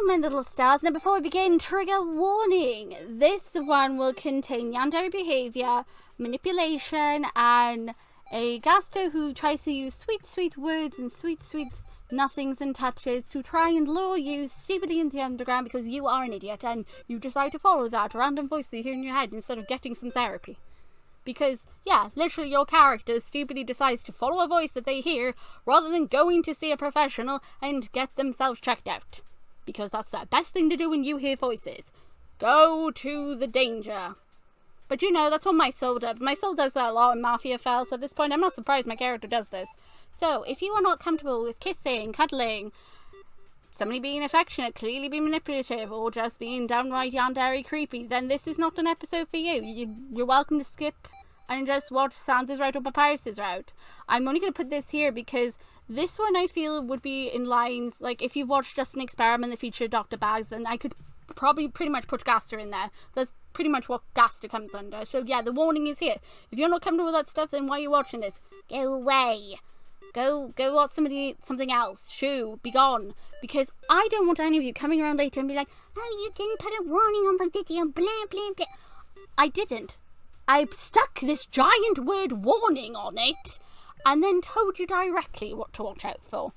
my little stars. Now, before we begin, trigger warning. This one will contain yandere behavior, manipulation, and a Gaster who tries to use sweet, sweet words and sweet, sweet nothings and touches to try and lure you stupidly into the underground because you are an idiot and you decide to follow that random voice that you hear in your head instead of getting some therapy. Because, yeah, literally your character stupidly decides to follow a voice that they hear rather than going to see a professional and get themselves checked out. Because that's the best thing to do when you hear voices. Go to the danger. But you know, that's what my soul does. My soul does that a lot in mafiafell, so at this point I'm not surprised my character does this. So, if you are not comfortable with kissing, cuddling, somebody being affectionate, clearly being manipulative, or just being downright yandere creepy, then this is not an episode for you. You're welcome to skip and just watch Sans' route or Papyrus' route. I'm only going to put this here because this one I feel would be in lines, like if you've watched Just an Experiment that featured Dr. Bags, then I could probably pretty much put Gaster in there. That's pretty much what Gaster comes under. So yeah, the warning is here. If you're not comfortable with that stuff, then why are you watching this? Go away. Go watch something else. Shoo, be gone. Because I don't want any of you coming around later and be like, oh, you didn't put a warning on the video, blah, blah, blah. I didn't. I stuck this giant word warning on it and then told you directly what to watch out for.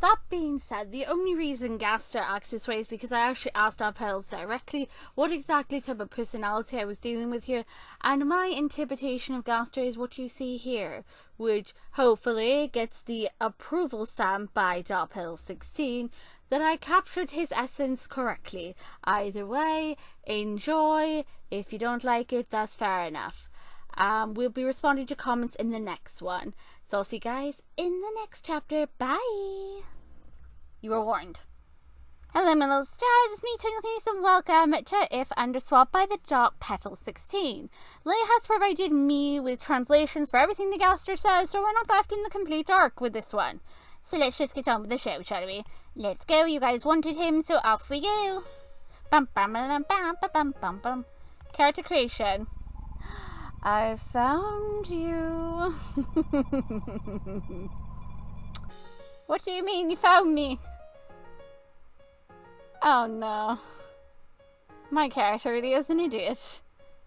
That being said, the only reason Gaster acts this way is because I actually asked our pals directly what exactly type of personality I was dealing with here, and my interpretation of Gaster is what you see here, which hopefully gets the approval stamp by darkpetal16 that I captured his essence correctly. Either way, enjoy. If you don't like it, that's fair enough. We'll be responding to comments in the next one. So I'll see you guys in the next chapter. Bye! You were warned. Hello my little stars, it's me TwinklePhoenix and welcome to If Underswap by the darkpetal16. Lay has provided me with translations for everything the Gaster says, so we're not left in the complete dark with this one. So let's just get on with the show, shall we? Let's go, you guys wanted him, so off we go. Bum bum bum bum bum bum bum. Character creation. I found you. What do you mean you found me? Oh no. My character really is an idiot.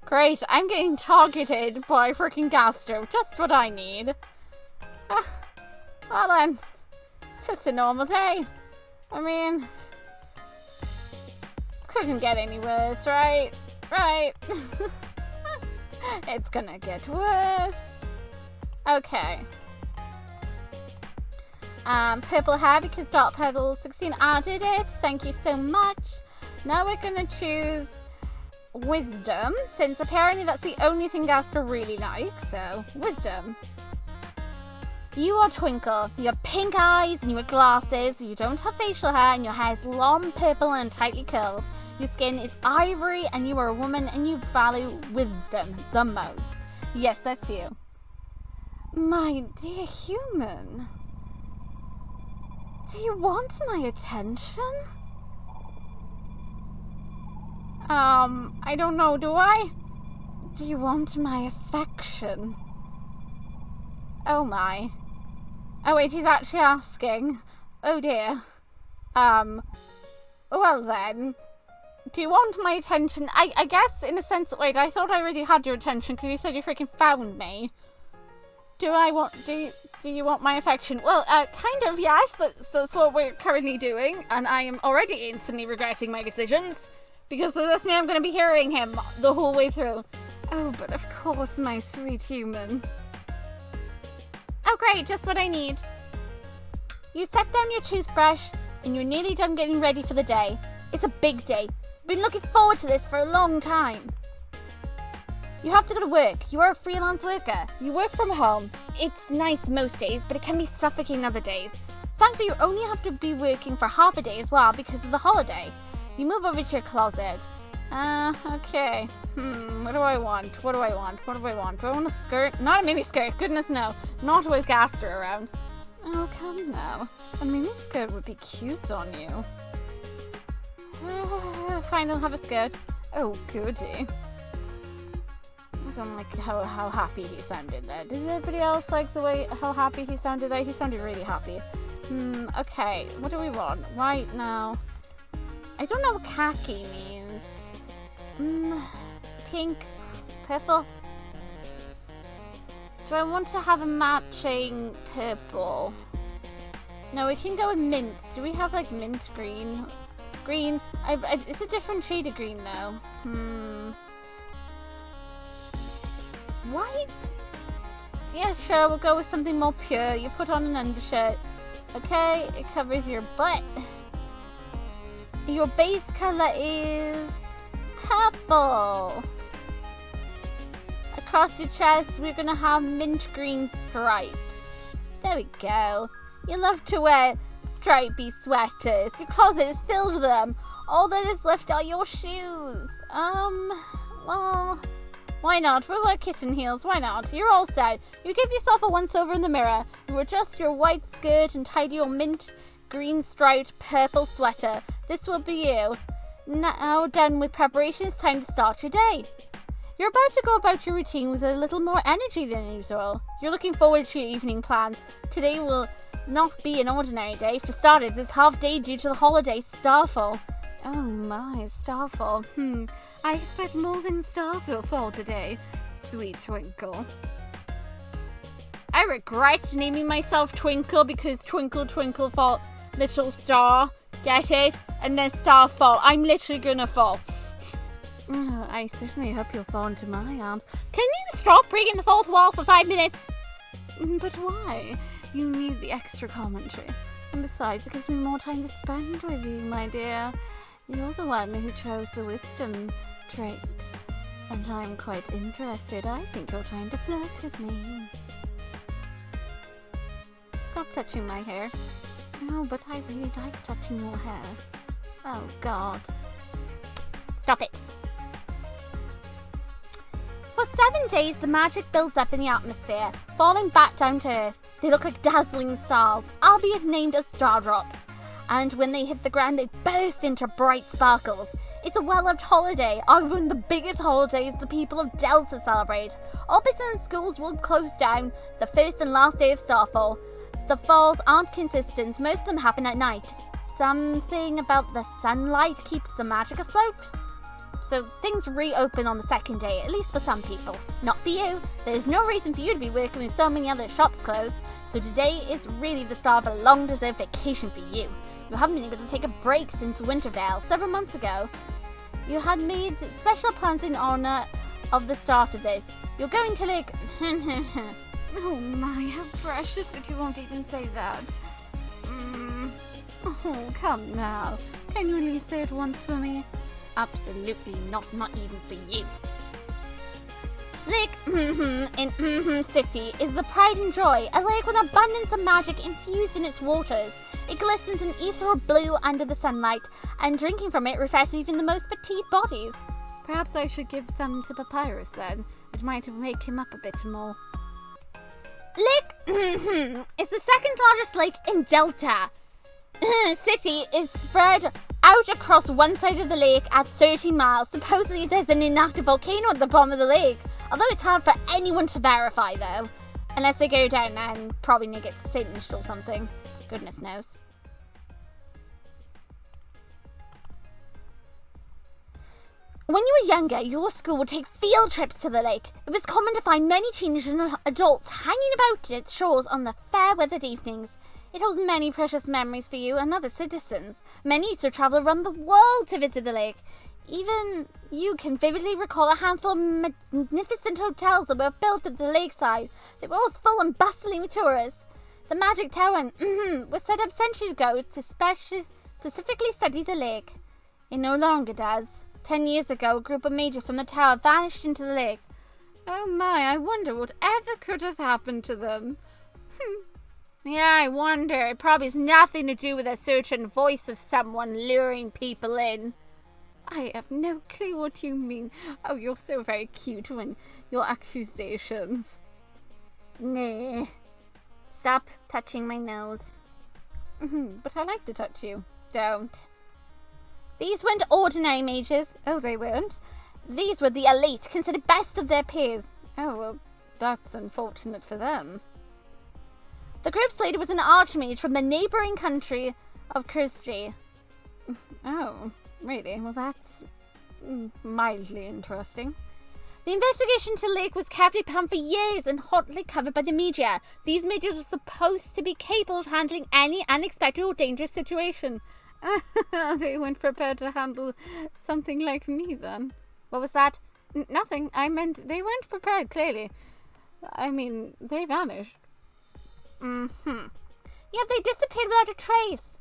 Great, I'm getting targeted by freaking Gaster. Just what I need. Well then, it's just a normal day. I mean, couldn't get any worse, right? Right. It's gonna get worse. Okay. Purple hair because darkpetal16 added it. Thank you so much. Now we're gonna choose wisdom, since apparently that's the only thing Gaster really likes. So wisdom. You are Twinkle. You have pink eyes and you wear glasses. You don't have facial hair and your hair is long, purple and tightly curled. Your skin is ivory and you are a woman and you value wisdom the most. Yes, that's you. My dear human. Do you want my attention? I don't know, do I? Do you want my affection? Oh my. Oh wait, he's actually asking. Oh dear. Well then. Do you want my attention? I guess in a sense, wait, I thought I already had your attention because you said you freaking found me. Do you want my affection? Well, kind of, yes, that's what we're currently doing, and I am already instantly regretting my decisions, because this means I'm going to be hearing him the whole way through. Oh, but of course, my sweet human. Oh great, just what I need. You set down your toothbrush, and you're nearly done getting ready for the day. It's a big day. Been looking forward to this for a long time. You have to go to work. You are a freelance worker. You work from home. It's nice most days, but it can be suffocating other days. Thankfully, you only have to be working for half a day as well because of the holiday. You move over to your closet. Okay. What do I want? What do I want? What do I want? Do I want a skirt? Not a mini skirt. Goodness no. Not with Gaster around. Oh, come now. A mini skirt would be cute on you. Fine, I'll have a skirt. Oh, goody. I don't like how happy he sounded there. Did anybody else like the way how happy he sounded there? He sounded really happy. Okay, what do we want? Right now. I don't know what khaki means. Pink, purple. Do I want to have a matching purple? No, we can go with mint. Do we have like mint green? Green. It's a different shade of green though. White? Yeah, sure. We'll go with something more pure. You put on an undershirt. Okay, it covers your butt. Your base color is purple. Across your chest, we're gonna have mint green stripes. There we go. You love to wear stripy sweaters. Your closet is filled with them. All that is left are your shoes. Well, why not? We wear kitten heels. Why not? You're all set. You give yourself a once-over in the mirror. You adjust your white skirt and tidy your mint green striped purple sweater. This will be you. Now done with preparations, time to start your day. You're about to go about your routine with a little more energy than usual. You're looking forward to your evening plans. Today will not be an ordinary day. For starters, it's half day due to the holiday starfall. Oh my, starfall. I expect more than stars will fall today. Sweet Twinkle. I regret naming myself Twinkle because twinkle twinkle fall little star. Get it? And then starfall. I'm literally gonna fall. I certainly hope you'll fall into my arms. Can you stop breaking the fourth wall for 5 minutes? But why? You need the extra commentary. And besides, it gives me more time to spend with you, my dear. You're the one who chose the wisdom trait. And I'm quite interested. I think you're trying to flirt with me. Stop touching my hair. No, but I really like touching your hair. Oh, God. Stop it. For 7 days, the magic builds up in the atmosphere, falling back down to earth. They look like dazzling stars, albeit named as star drops. And when they hit the ground, they burst into bright sparkles. It's a well-loved holiday, arguably the biggest holidays the people of Delta celebrate. All business schools will close down the first and last day of Starfall. The falls aren't consistent, most of them happen at night. Something about the sunlight keeps the magic afloat. So things reopen on the second day, at least for some people. Not for you. There's no reason for you to be working with so many other shops closed. So today is really the start of a long-deserved vacation for you. You haven't been able to take a break since Wintervale several months ago. You had made special plans in honor of the start of this. You're going to Lake... Oh my, how precious that you won't even say that. Oh, come now. Can you at least say it once for me? Absolutely not even for you. Lake in City is the pride and joy, a lake with an abundance of magic infused in its waters. It glistens an ethereal blue under the sunlight, and drinking from it refreshes even the most petite bodies. Perhaps I should give some to Papyrus then. It might make him up a bit more. Lake is the second largest lake in Delta. City is spread out across one side of the lake at 13 miles. Supposedly there's an inactive volcano at the bottom of the lake. Although it's hard for anyone to verify though. Unless they go down there and probably get singed or something. Goodness knows. When you were younger, your school would take field trips to the lake. It was common to find many teenagers and adults hanging about its shores on the fair-weathered evenings. It holds many precious memories for you and other citizens. Many used to travel around the world to visit the lake. Even you can vividly recall a handful of magnificent hotels that were built at the lakeside. They were always full and bustling with tourists. The Magic Tower was set up centuries ago to specifically study the lake. It no longer does. 10 years ago, a group of mages from the tower vanished into the lake. Oh my, I wonder whatever could have happened to them. Yeah, I wonder. It probably has nothing to do with a certain voice of someone luring people in. I have no clue what you mean. Oh, you're so very cute when your accusations. Nah. Stop touching my nose. But I like to touch you. Don't. These weren't ordinary mages. Oh, they weren't. These were the elite, considered best of their peers. Oh, well, that's unfortunate for them. The group's leader was an archmage from the neighbouring country of Kirstri. Oh, really? Well, that's mildly interesting. The investigation into the lake was carefully planned for years and hotly covered by the media. These media were supposed to be capable of handling any unexpected or dangerous situation. They weren't prepared to handle something like me then. What was that? Nothing. I meant they weren't prepared, clearly. I mean, they vanished. Yeah, they disappeared without a trace.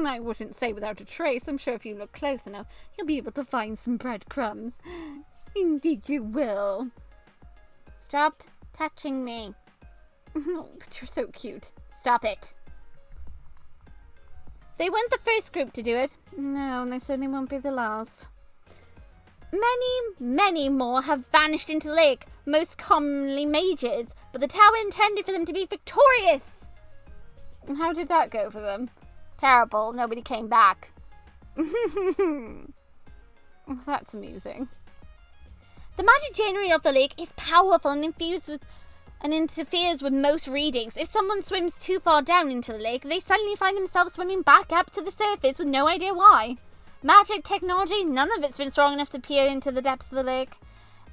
I wouldn't say without a trace. I'm sure if you look close enough, you'll be able to find some breadcrumbs. Indeed you will. Stop touching me. Oh, but you're so cute. Stop it. They weren't the first group to do it. No, and they certainly won't be the last. Many more have vanished into the lake, most commonly mages, but the tower intended for them to be victorious. And how did that go for them? Terrible. Nobody came back. Well, that's amusing. The magic generator of the lake is powerful and interferes with most readings. If someone swims too far down into the lake, they suddenly find themselves swimming back up to the surface with no idea why. Magic technology, none of it's been strong enough to peer into the depths of the lake.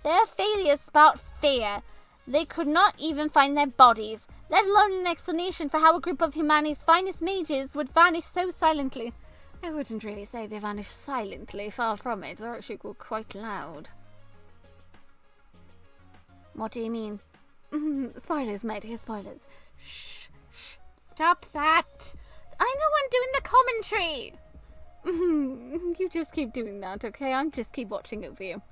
Their failures sparked fear. They could not even find their bodies, let alone an explanation for how a group of humanity's finest mages would vanish so silently. I wouldn't really say they vanished silently, far from it. They're actually quite loud. What do you mean? Spoilers, my dear, spoilers. Shh. Stop that. I'm the one doing the commentary. You just keep doing that, okay? I'll just keep watching over you.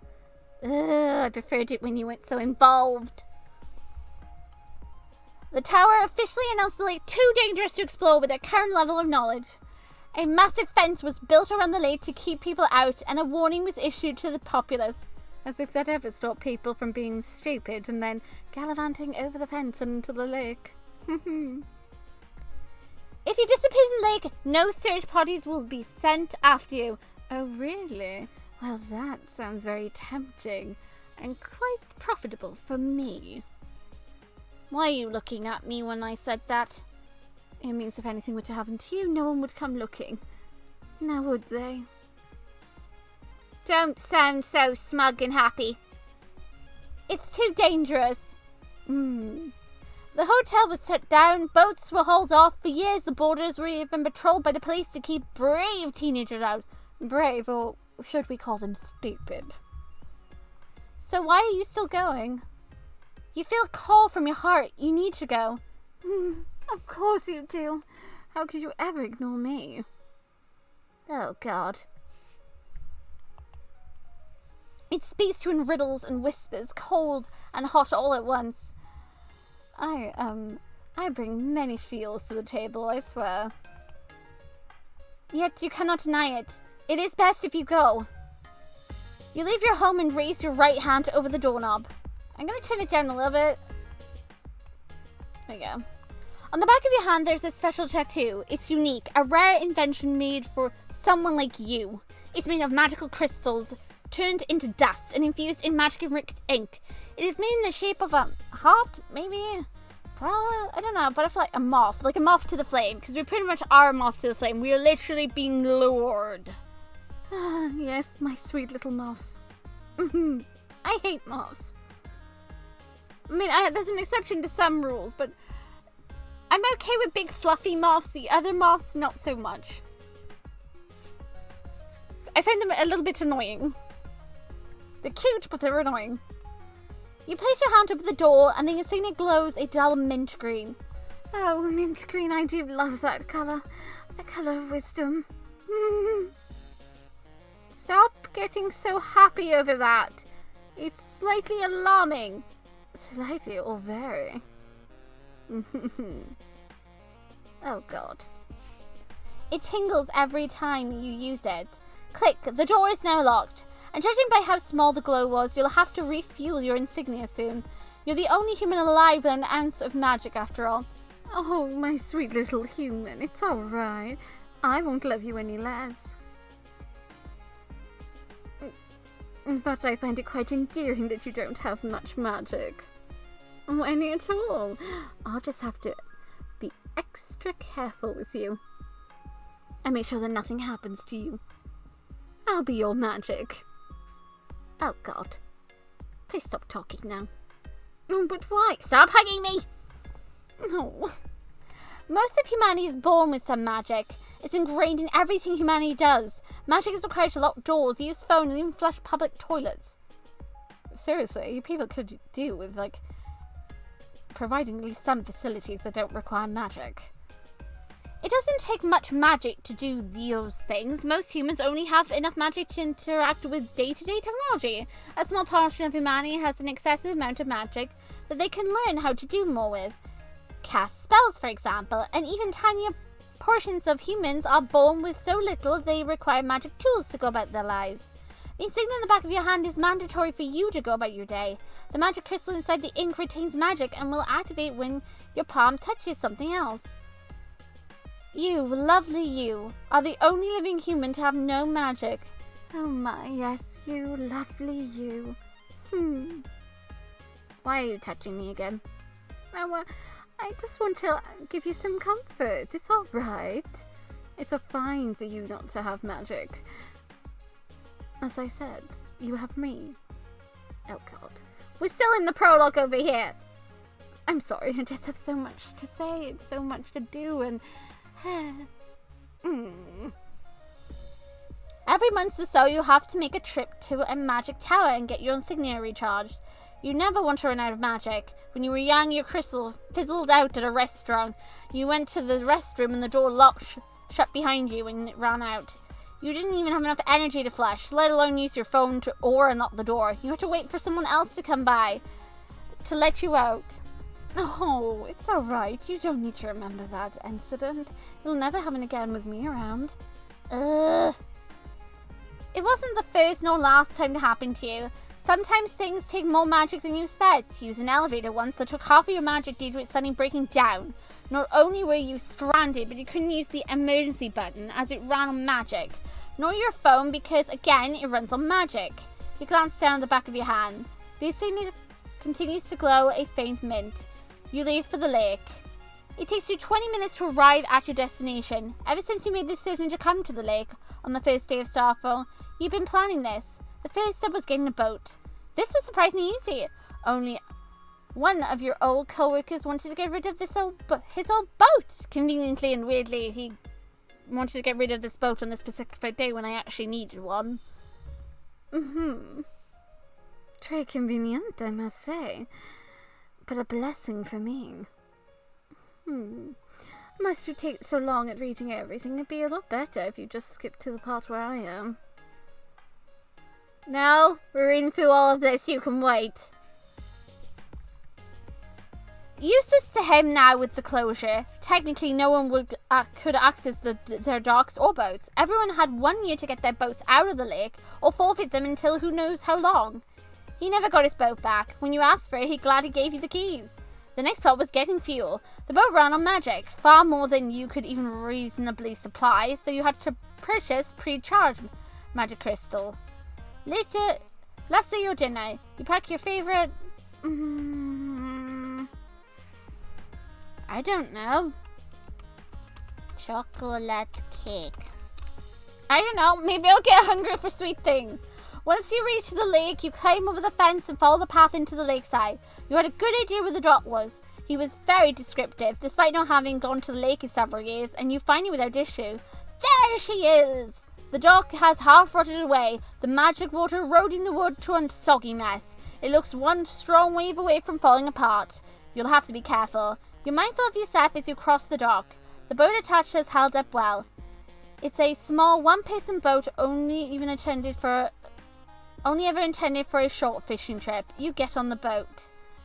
I preferred it when you weren't so involved. The tower officially announced the lake too dangerous to explore with their current level of knowledge. A massive fence was built around the lake to keep people out, and a warning was issued to the populace. As if that ever stopped people from being stupid and then gallivanting over the fence into the lake. If you disappear in the lake, no search parties will be sent after you. Oh, really? Well, that sounds very tempting and quite profitable for me. Why are you looking at me when I said that? It means if anything were to happen to you, no one would come looking. Now would they? Don't sound so smug and happy. It's too dangerous. The hotel was shut down, boats were hauled off. For years, the borders were even patrolled by the police to keep brave teenagers out. Brave, or should we call them stupid? So why are you still going? You feel a call from your heart. You need to go. Of course you do. How could you ever ignore me? Oh, God. It speaks to you in riddles and whispers, cold and hot all at once. I bring many feels to the table, I swear. Yet you cannot deny it. It is best if you go. You leave your home and raise your right hand over the doorknob. I'm going to turn it down a little bit. There you go. On the back of your hand, there's a special tattoo. It's unique, a rare invention made for someone like you. It's made of magical crystals, turned into dust and infused in magic-enriched ink. It is made in the shape of a heart, maybe? I don't know, butterfly, a moth. Like a moth to the flame, because we pretty much are a moth to the flame. We are literally being lured. Yes, my sweet little moth. I hate moths. I mean, there's an exception to some rules, but I'm okay with big fluffy moths. The other moths, not so much. I find them a little bit annoying. They're cute, but they're annoying. You place your hand over the door, and the insignia glows a dull mint green. Oh, mint green, I do love that colour. The colour of wisdom. Stop getting so happy over that. It's slightly alarming. Slightly or very. Oh, God. It tingles every time you use it. Click, the door is now locked. And judging by how small the glow was, you'll have to refuel your insignia soon. You're the only human alive with an ounce of magic, after all. Oh, my sweet little human, it's all right. I won't love you any less. But I find it quite endearing that you don't have much magic. Oh, any at all. I'll just have to be extra careful with you. and make sure that nothing happens to you. I'll be your magic. Oh God. Please stop talking now. Oh, but why? Stop hugging me! No. Most of humanity is born with some magic. It's ingrained in everything humanity does. Magic is required to lock doors, use phones, and even flush public toilets. Seriously, people could do with, like, providing at least some facilities that don't require magic. It doesn't take much magic to do those things. Most humans only have enough magic to interact with day-to-day technology. A small portion of humanity has an excessive amount of magic that they can learn how to do more with. Cast spells, for example, and even tinier portions of humans are born with so little they require magic tools to go about their lives. The insignia in the back of your hand is mandatory for you to go about your day. The magic crystal inside the ink retains magic and will activate when your palm touches something else. You, lovely you, are the only living human to have no magic. Oh my, yes, you, lovely you. Why are you touching me again? I just want to give you some comfort. It's alright. It's fine for you not to have magic. As I said, you have me. Oh God. We're still in the prologue over here. I'm sorry, I just have so much to say and so much to do and... Every month or so you have to make a trip to a magic tower and get your insignia recharged. You never want to run out of magic. When you were young, your crystal fizzled out at a restaurant. You went to the restroom and the door locked shut behind you when it ran out. You didn't even have enough energy to flush, let alone use your phone or unlock the door. You had to wait for someone else to come by to let you out. Oh, it's alright. You don't need to remember that incident. You'll never happen again with me around. It wasn't the first nor last time to happen to you. Sometimes things take more magic than you expect. You used an elevator once that took half of your magic due to it suddenly breaking down. Not only were you stranded, but you couldn't use the emergency button as it ran on magic. Nor your phone because, again, it runs on magic. You glance down at the back of your hand. The insignia continues to glow a faint mint. You leave for the lake. It takes you 20 minutes to arrive at your destination. Ever since you made the decision to come to the lake on the first day of Starfall, you've been planning this. The first step was getting a boat. This was surprisingly easy. Only one of your old co-workers wanted to get rid of his old boat. Conveniently and weirdly, he wanted to get rid of this boat on this specific day when I actually needed one. Very convenient, I must say. But a blessing for me. Must you take so long at reading everything? It'd be a lot better if you just skipped to the part where I am. No, we're reading through all of this. You can wait. Useless to him now with the closure. Technically, no one could access their docks or boats. Everyone had 1 year to get their boats out of the lake or forfeit them until who knows how long. He never got his boat back. When you asked for it, he gladly gave you the keys. The next part was getting fuel. The boat ran on magic, far more than you could even reasonably supply, so you had to purchase pre-charged magic crystal. Later, lastly, your dinner. You pack your favorite... I don't know. Chocolate cake. I don't know. Maybe I'll get hungry for sweet things. Once you reach the lake, you climb over the fence and follow the path into the lakeside. You had a good idea where the dock was. He was very descriptive, despite not having gone to the lake in several years, and you find it without issue. There she is! The dock has half rotted away, the magic water eroding the wood to a soggy mess. It looks one strong wave away from falling apart. You'll have to be careful. You're mindful of your step as you cross the dock. The boat attached has held up well. It's a small one-person boat only ever intended for a short fishing trip. You get on the boat.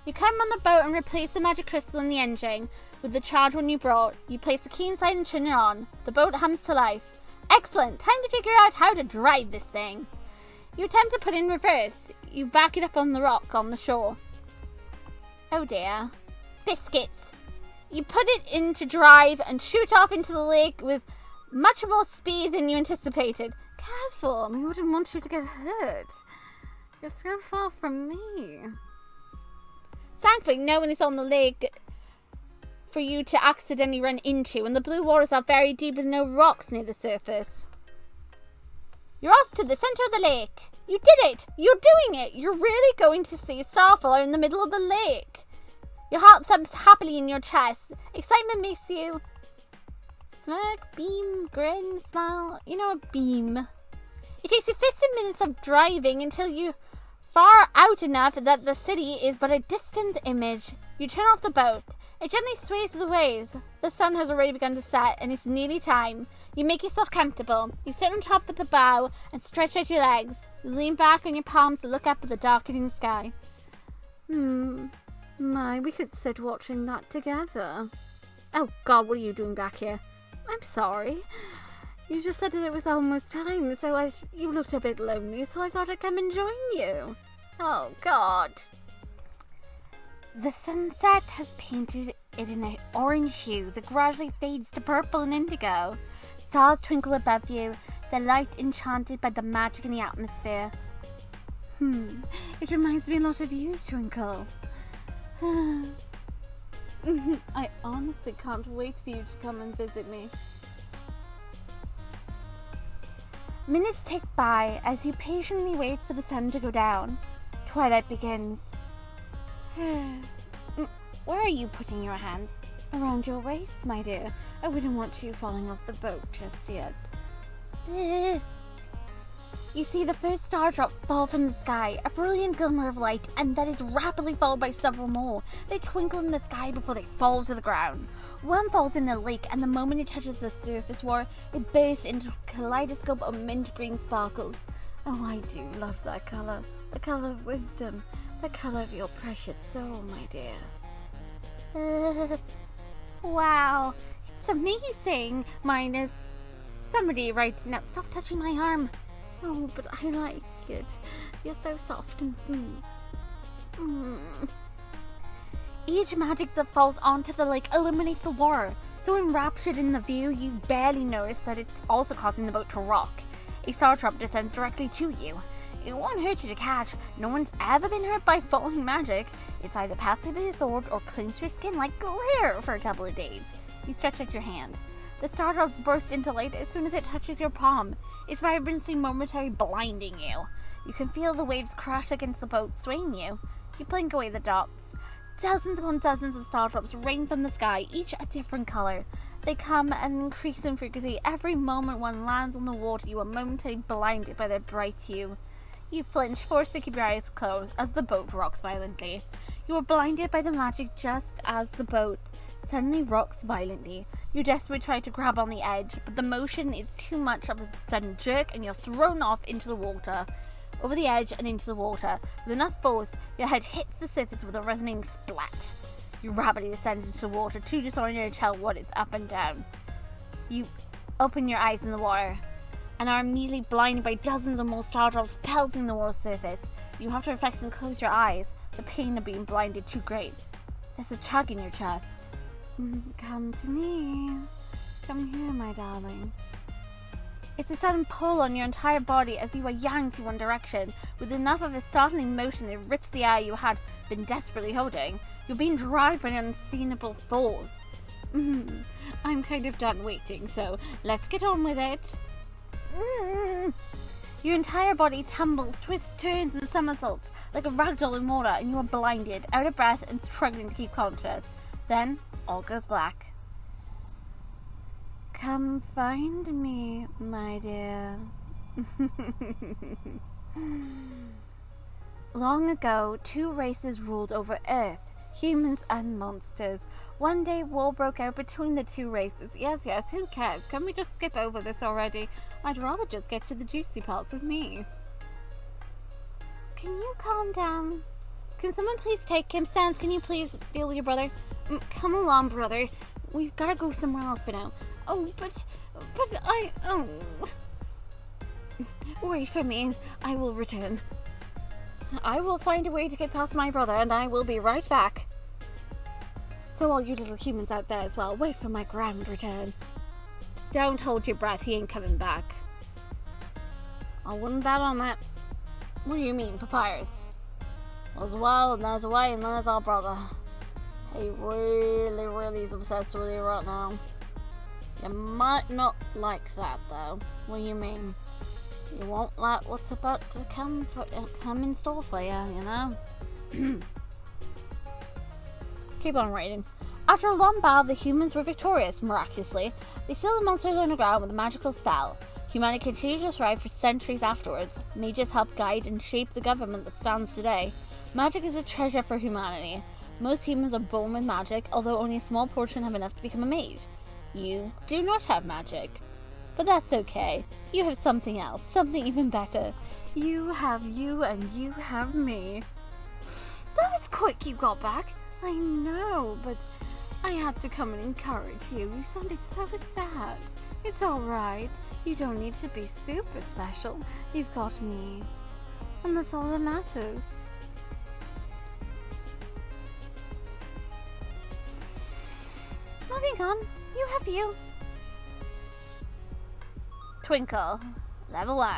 You climb on the boat and replace the magic crystal in the engine with the charged one you brought. You place the key inside and turn it on. The boat hums to life. Excellent! Time to figure out how to drive this thing. You attempt to put it in reverse. You back it up on the rock on the shore. Oh dear. Biscuits! You put it into drive and shoot off into the lake with much more speed than you anticipated. Careful, we wouldn't want you to get hurt. You're so far from me. Thankfully, no one is on the lake. for you to accidentally run into, and the blue waters are very deep with no rocks near the surface. You're off to the center of the lake. You did it! You're doing it! You're really going to see a starfall in the middle of the lake. Your heart thumps happily in your chest. Excitement makes you smirk, beam, grin, smile. You know, a beam. It takes you 15 minutes of driving until you're far out enough that the city is but a distant image. You turn off the boat. It gently sways with the waves. The sun has already begun to set, and it's nearly time. You make yourself comfortable. You sit on top of the bow and stretch out your legs. You lean back on your palms to look up at the darkening sky. My, we could sit watching that together. Oh God, what are you doing back here? I'm sorry. You just said that it was almost time, so you looked a bit lonely, so I thought I'd come and join you. Oh God. The sunset has painted it in an orange hue that gradually fades to purple and indigo. Stars twinkle above you, their light enchanted by the magic in the atmosphere. It reminds me a lot of you, Twinkle. I honestly can't wait for you to come and visit me. Minutes tick by as you patiently wait for the sun to go down. Twilight begins. Where are you putting your hands? Around your waist, my dear. I wouldn't want you falling off the boat just yet. You see the first star drop fall from the sky, a brilliant glimmer of light, and that is rapidly followed by several more. They twinkle in the sky before they fall to the ground. One falls in the lake, and the moment it touches the surface water, it bursts into a kaleidoscope of mint green sparkles. Oh, I do love that color. The color of wisdom. The color of your precious soul, my dear. Wow, it's amazing. Minus somebody right now. Stop touching my arm. Oh, but I like it. You're so soft and smooth. Each magic that falls onto the lake illuminates the water. So enraptured in the view, you barely notice that it's also causing the boat to rock. A star drop descends directly to you. It won't hurt you to catch. No one's ever been hurt by falling magic. It's either passively absorbed or clings to your skin like glare for a couple of days. You stretch out your hand. The star drops burst into light as soon as it touches your palm, its vibrancy momentarily blinding you. You can feel the waves crash against the boat, swaying you. You blink away the dots. Dozens upon dozens of star drops rain from the sky, each a different color. They come and increase in frequency. Every moment one lands on the water, you are momentarily blinded by their bright hue. You flinch, forced to keep your eyes closed as the boat rocks violently. You are blinded by the magic just as the boat suddenly rocks violently. You desperately try to grab on the edge, but the motion is too much of a sudden jerk and you're thrown off into the water. Over the edge and into the water. With enough force, your head hits the surface with a resonating splat. You rapidly descend into the water, too disoriented to tell what is up and down. You open your eyes in the water and are immediately blinded by dozens or more star drops pelting the water's surface. You have to reflex and close your eyes, the pain of being blinded too great. There's a tug in your chest. Come to me. Come here, my darling. It's a sudden pull on your entire body as you are yanked in one direction, with enough of a startling motion that rips the air you had been desperately holding. You're being dragged by an unseenable force. I'm kind of done waiting, so let's get on with it. Your entire body tumbles, twists, turns, and somersaults like a ragdoll in water, and you are blinded, out of breath, and struggling to keep conscious. Then, all goes black. Come find me, my dear. Long ago, two races ruled over Earth, humans and monsters. One day, war broke out between the two races. Yes, who cares? Can we just skip over this already? I'd rather just get to the juicy parts with me. Can you calm down? Can someone please take him? Sans, can you please deal with your brother? Come along, brother. We've got to go somewhere else for now. Oh, but wait for me. I will return. I will find a way to get past my brother, and I will be right back. So all you little humans out there as well, wait for my grand return. Don't hold your breath, he ain't coming back. I wouldn't bet on that. What do you mean, Papyrus? There's a well, and there's a way, and there's our brother. He really, really is obsessed with you right now. You might not like that, though. What do you mean? You won't like what's about to come in store for you, you know? Keep on reading. After a long battle, the humans were victorious, miraculously. They sealed the monsters underground with a magical spell. Humanity continued to thrive for centuries afterwards. Mages helped guide and shape the government that stands today. Magic is a treasure for humanity. Most humans are born with magic, although only a small portion have enough to become a mage. You do not have magic. But that's okay. You have something else, something even better. You have you and you have me. That was quick you got back. I know, but I had to come and encourage you. You sounded so sad. It's alright. You don't need to be super special. You've got me. And that's all that matters. Moving on. You have you. Twinkle. Level 1.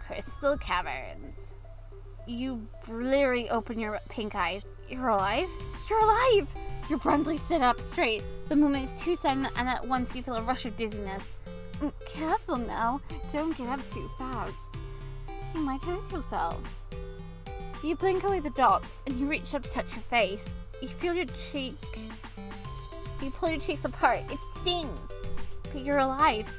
Crystal Caverns. You blearily open your pink eyes. You're alive? You're alive! Your Brundley sit up straight. The movement is too sudden, and at once you feel a rush of dizziness. Careful now. Don't get up too fast. You might hurt yourself. You blink away the dots, and you reach up to touch your face. You feel your cheek. You pull your cheeks apart. It stings. But you're alive.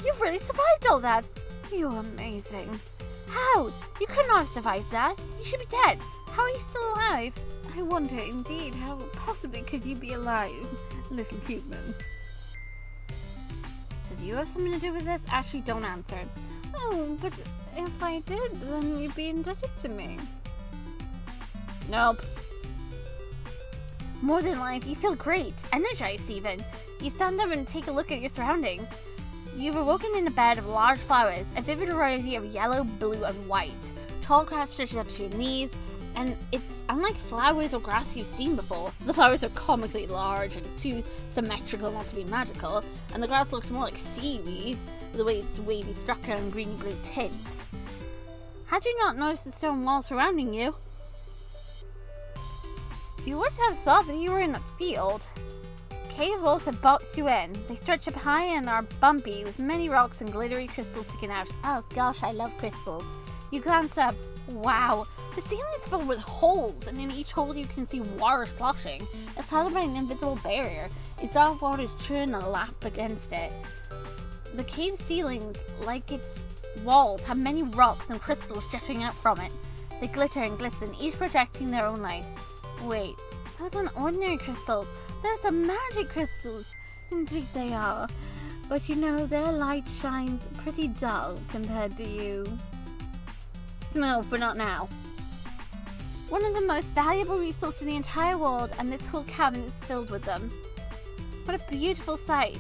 You've really survived all that. You're amazing. How? You could not have survived that. You should be dead. How are you still alive? I wonder indeed, how possibly could you be alive, little human? Did you have something to do with this? Actually, don't answer. Oh, but if I did, then you'd be indebted to me. Nope. More than life, you feel great, energized even. You stand up and take a look at your surroundings. You've awoken in a bed of large flowers, a vivid variety of yellow, blue, and white. Tall grass stretches up to your knees, and it's unlike flowers or grass you've seen before. The flowers are comically large and too symmetrical not to be magical, and the grass looks more like seaweed, with the way its wavy structure and greeny-blue tints. Had you not noticed the stone wall surrounding you, you would have thought that you were in a field. Cave walls have boxed you in. They stretch up high and are bumpy, with many rocks and glittery crystals sticking out. Oh gosh, I love crystals. You glance up. Wow, the ceiling is filled with holes, and in each hole you can see water sloshing. It's held by an invisible barrier. Its soft water is churning a lap against it. The cave ceilings, like its walls, have many rocks and crystals jutting out from it. They glitter and glisten, each projecting their own light. Wait, those aren't ordinary crystals. They're some magic crystals. Indeed they are. But you know, their light shines pretty dull compared to you. Smooth, but not now. One of the most valuable resources in the entire world, and this whole cabin is filled with them. What a beautiful sight.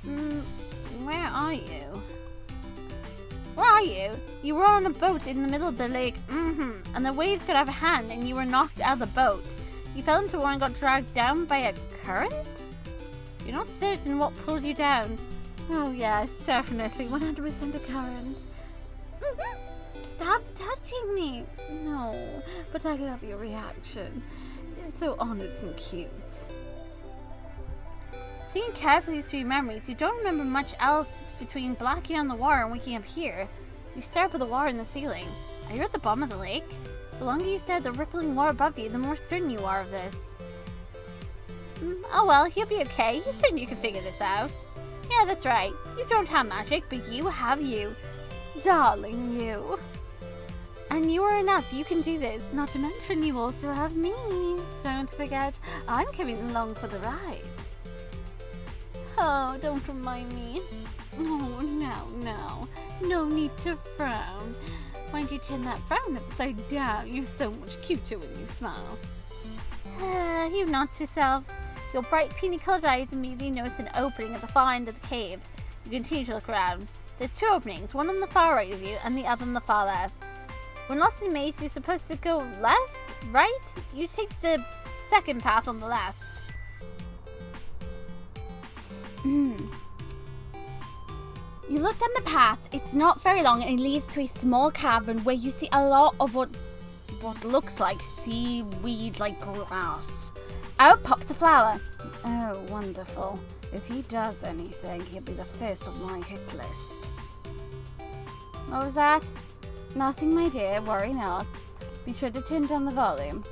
Where are you? Where are you? You were on a boat in the middle of the lake. And the waves got out of hand, and you were knocked out of the boat. You fell into one and got dragged down by a current? You're not certain what pulled you down. Oh yes, definitely, 100% a current. Stop touching me. No, but I love your reaction. It's so honest and cute. Seeing carefully through your memories, you don't remember much else between blacking on the water and waking up here. You stare up at the water in the ceiling. Are you at the bottom of the lake? The longer you stare at the rippling water above you, the more certain you are of this. Oh well, you'll be okay. You're certain you can figure this out. Yeah, that's right. You don't have magic, but you have you. Darling, you. And you are enough. You can do this. Not to mention, you also have me. Don't forget, I'm coming along for the ride. Oh, don't remind me. Oh, no. No need to frown. Why don't you turn that frown upside down? You're so much cuter when you smile. You nod to yourself. Your bright peony-colored eyes immediately notice an opening at the far end of the cave. You continue to look around. There's two openings, one on the far right of you and the other on the far left. When lost in a maze, you're supposed to go left, right? You take the second path on the left. You look down the path. It's not very long and it leads to a small cavern where you see a lot of what what looks like seaweed-like grass. Out pops the flower. Oh, wonderful. If he does anything, he'll be the first on my hit list. What was that? Nothing, my dear. Worry not. Be sure to turn down the volume.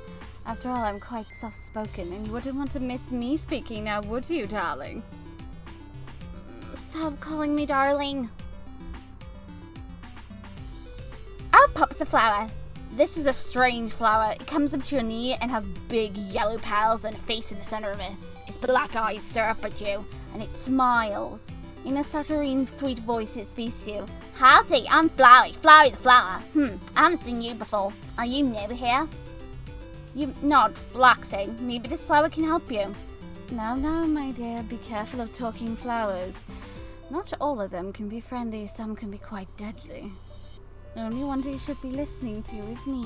After all, I'm quite soft-spoken, and you wouldn't want to miss me speaking now, would you, darling? Stop calling me darling. Out pops a flower. This is a strange flower. It comes up to your knee and has big yellow petals and a face in the center of it. Its black eyes stare up at you, and it smiles. In a stuttering, sweet voice, it speaks to you. Howdy, I'm Flowey, Flowey the flower. I haven't seen you before. Are you new here? You nod, relaxing. Maybe this flower can help you. No, my dear, be careful of talking flowers. Not all of them can be friendly, some can be quite deadly. The only one you should be listening to is me.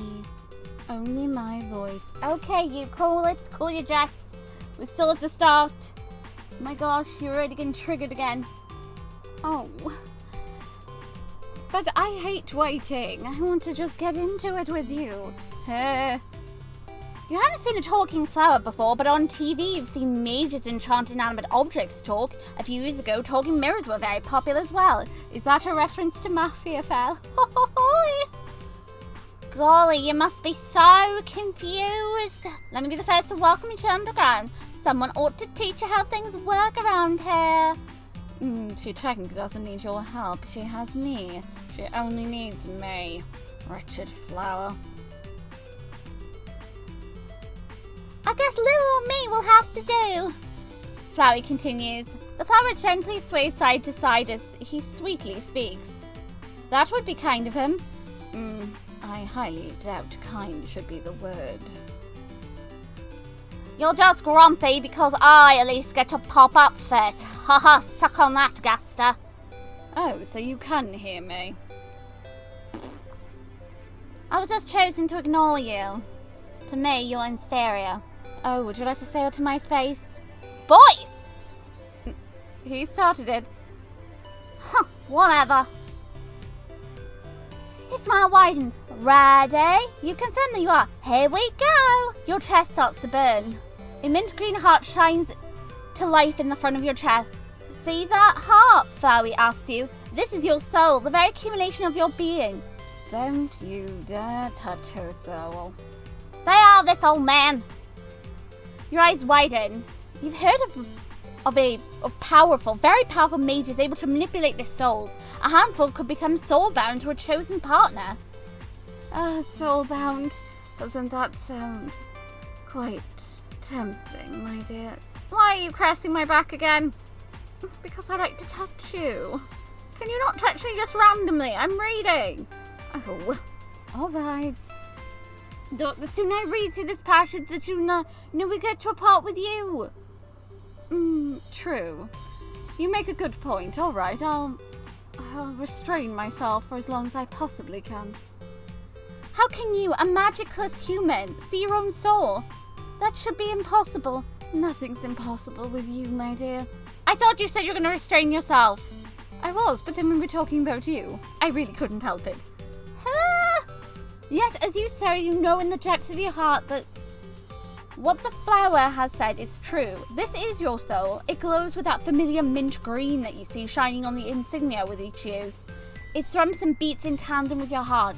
Only my voice. Okay, you cool it. Cool your jets. We're still at the start. Oh my gosh, you're already getting triggered again. Oh. But I hate waiting. I want to just get into it with you. You haven't seen a talking flower before, but on TV you've seen mages enchant inanimate objects talk. A few years ago, talking mirrors were very popular as well. Is that a reference to mafiafell? Golly, you must be so confused. Let me be the first to welcome you to Underground. Someone ought to teach you how things work around here. She technically doesn't need your help. She has me. She only needs me. Wretched flower. I guess little old me will have to do. Flowey continues. The flower gently sways side to side as he sweetly speaks. That would be kind of him. I highly doubt kind should be the word. You're just grumpy because I at least get to pop up first. Haha, suck on that, Gaster. Oh, so you can hear me. I was just chosen to ignore you. To me, you're inferior. Oh, would you like to say that to my face? Boys! He started it. Huh, whatever. His smile widens. Ready? You confirm that you are. Here we go. Your chest starts to burn. A mint green heart shines to life in the front of your chest. See that heart? Flowey asks you. This is your soul, the very accumulation of your being. Don't you dare touch her soul. Stay out of this, old man. Your eyes widen. You've heard of powerful, very powerful mages able to manipulate their souls. A handful could become soulbound to a chosen partner. Soulbound. Doesn't that sound quite tempting, my dear? Why are you caressing my back again? Because I like to touch you. Can you not touch me just randomly? I'm reading. Oh, all right. The sooner I read through this passage, the sooner we get to a part with you. True. You make a good point. All right, I'll restrain myself for as long as I possibly can. How can you, a magicless human, see your own soul? That should be impossible. Nothing's impossible with you, my dear. I thought you said you were going to restrain yourself. I was, but then we were talking about you. I really couldn't help it. Yet, as you say, you know in the depths of your heart that what the flower has said is true. This is your soul. It glows with that familiar mint green that you see shining on the insignia with each use. It thrums and beats in tandem with your heart.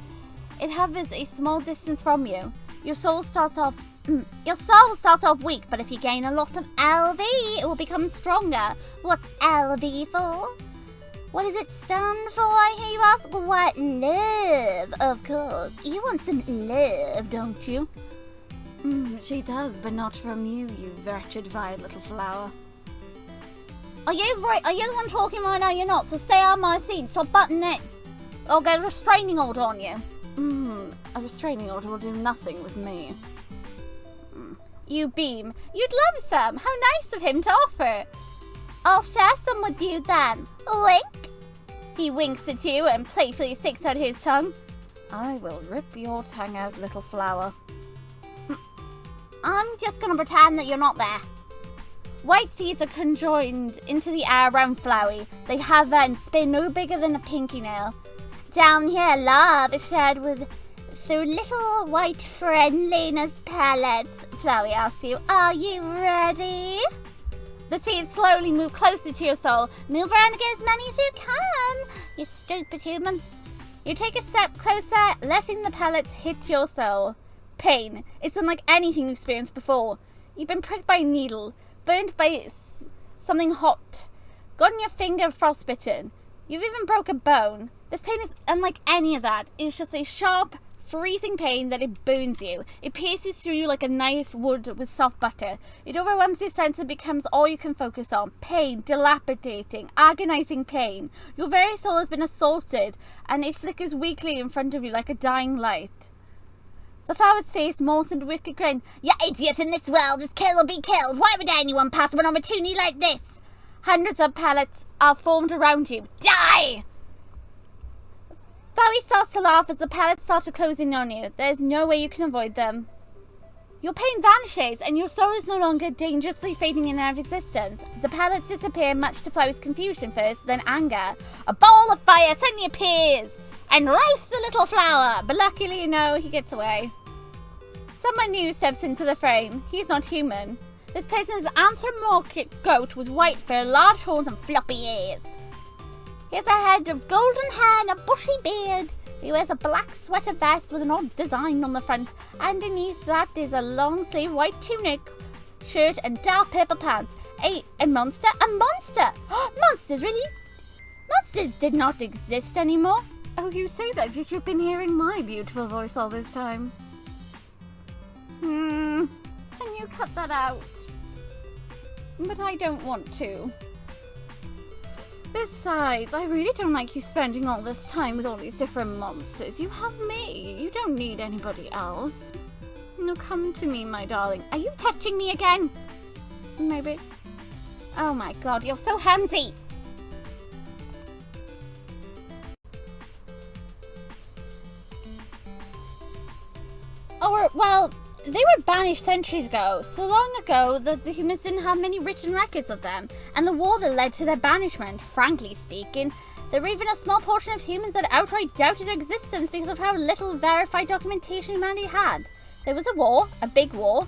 It hovers a small distance from you. Your soul starts off weak, but if you gain a lot of LV, it will become stronger. What's LV for? What does it stand for, I hear you ask? Why, love, of course. You want some love, don't you? She does, but not from you, you wretched, vile little flower. Are you the one talking right now? You're not, so stay on my seat. Stop butting it. I'll get a restraining order on you. A restraining order will do nothing with me. You beam. You'd love some. How nice of him to offer. I'll share some with you then. Wink. He winks at you and playfully sticks out his tongue. I will rip your tongue out, little flower. I'm just going to pretend that you're not there. White seeds are conjoined into the air around Flowey. They hover and spin no bigger than a pinky nail. Down here, love is shared with through little white friendliness pellets. Flowey asks you, are you ready? The seeds slowly move closer to your soul. Move around and get as many as you can. You stupid human. You take a step closer, letting the pellets hit your soul. Pain. It's unlike anything you've experienced before. You've been pricked by a needle, burned by something hot, gotten your finger frostbitten. You've even broke a bone. This pain is unlike any of that. It's just a sharp, freezing pain that it burns you. It pierces through you like a knife would with soft butter. It overwhelms your sense and becomes all you can focus on. Pain, dilapidating, agonizing pain. Your very soul has been assaulted, and it flickers weakly in front of you like a dying light. The flower's face morphs into a wicked grin. You idiot, in this world is kill or be killed. Why would anyone pass an opportunity like this? Hundreds of pellets are formed around you. Die! Flowey starts to laugh as the pellets start to close in on you. There's no way you can avoid them. Your pain vanishes, and your soul is no longer dangerously fading in and out of existence. The pellets disappear, much to Flowey's confusion first, then anger. A ball of fire suddenly appears and roasts the little flower, but luckily, he gets away. Someone new steps into the frame. He's not human. This person is an anthropomorphic goat with white fur, large horns, and floppy ears. He has a head of golden hair and a bushy beard. He wears a black sweater vest with an odd design on the front. Underneath that is a long-sleeve white tunic, shirt, and dark purple pants. A monster? A monster! Monsters, really? Monsters did not exist anymore. Oh, you say that yet you've been hearing my beautiful voice all this time. Can you cut that out? But I don't want to. Besides, I really don't like you spending all this time with all these different monsters. You have me. You don't need anybody else. No, come to me, my darling. Are you touching me again? Maybe. Oh my god, you're so handsy. Or, well, they were banished centuries ago, so long ago that the humans didn't have many written records of them, and the war that led to their banishment, frankly speaking. There were even a small portion of humans that outright doubted their existence because of how little verified documentation humanity had. There was a war, a big war.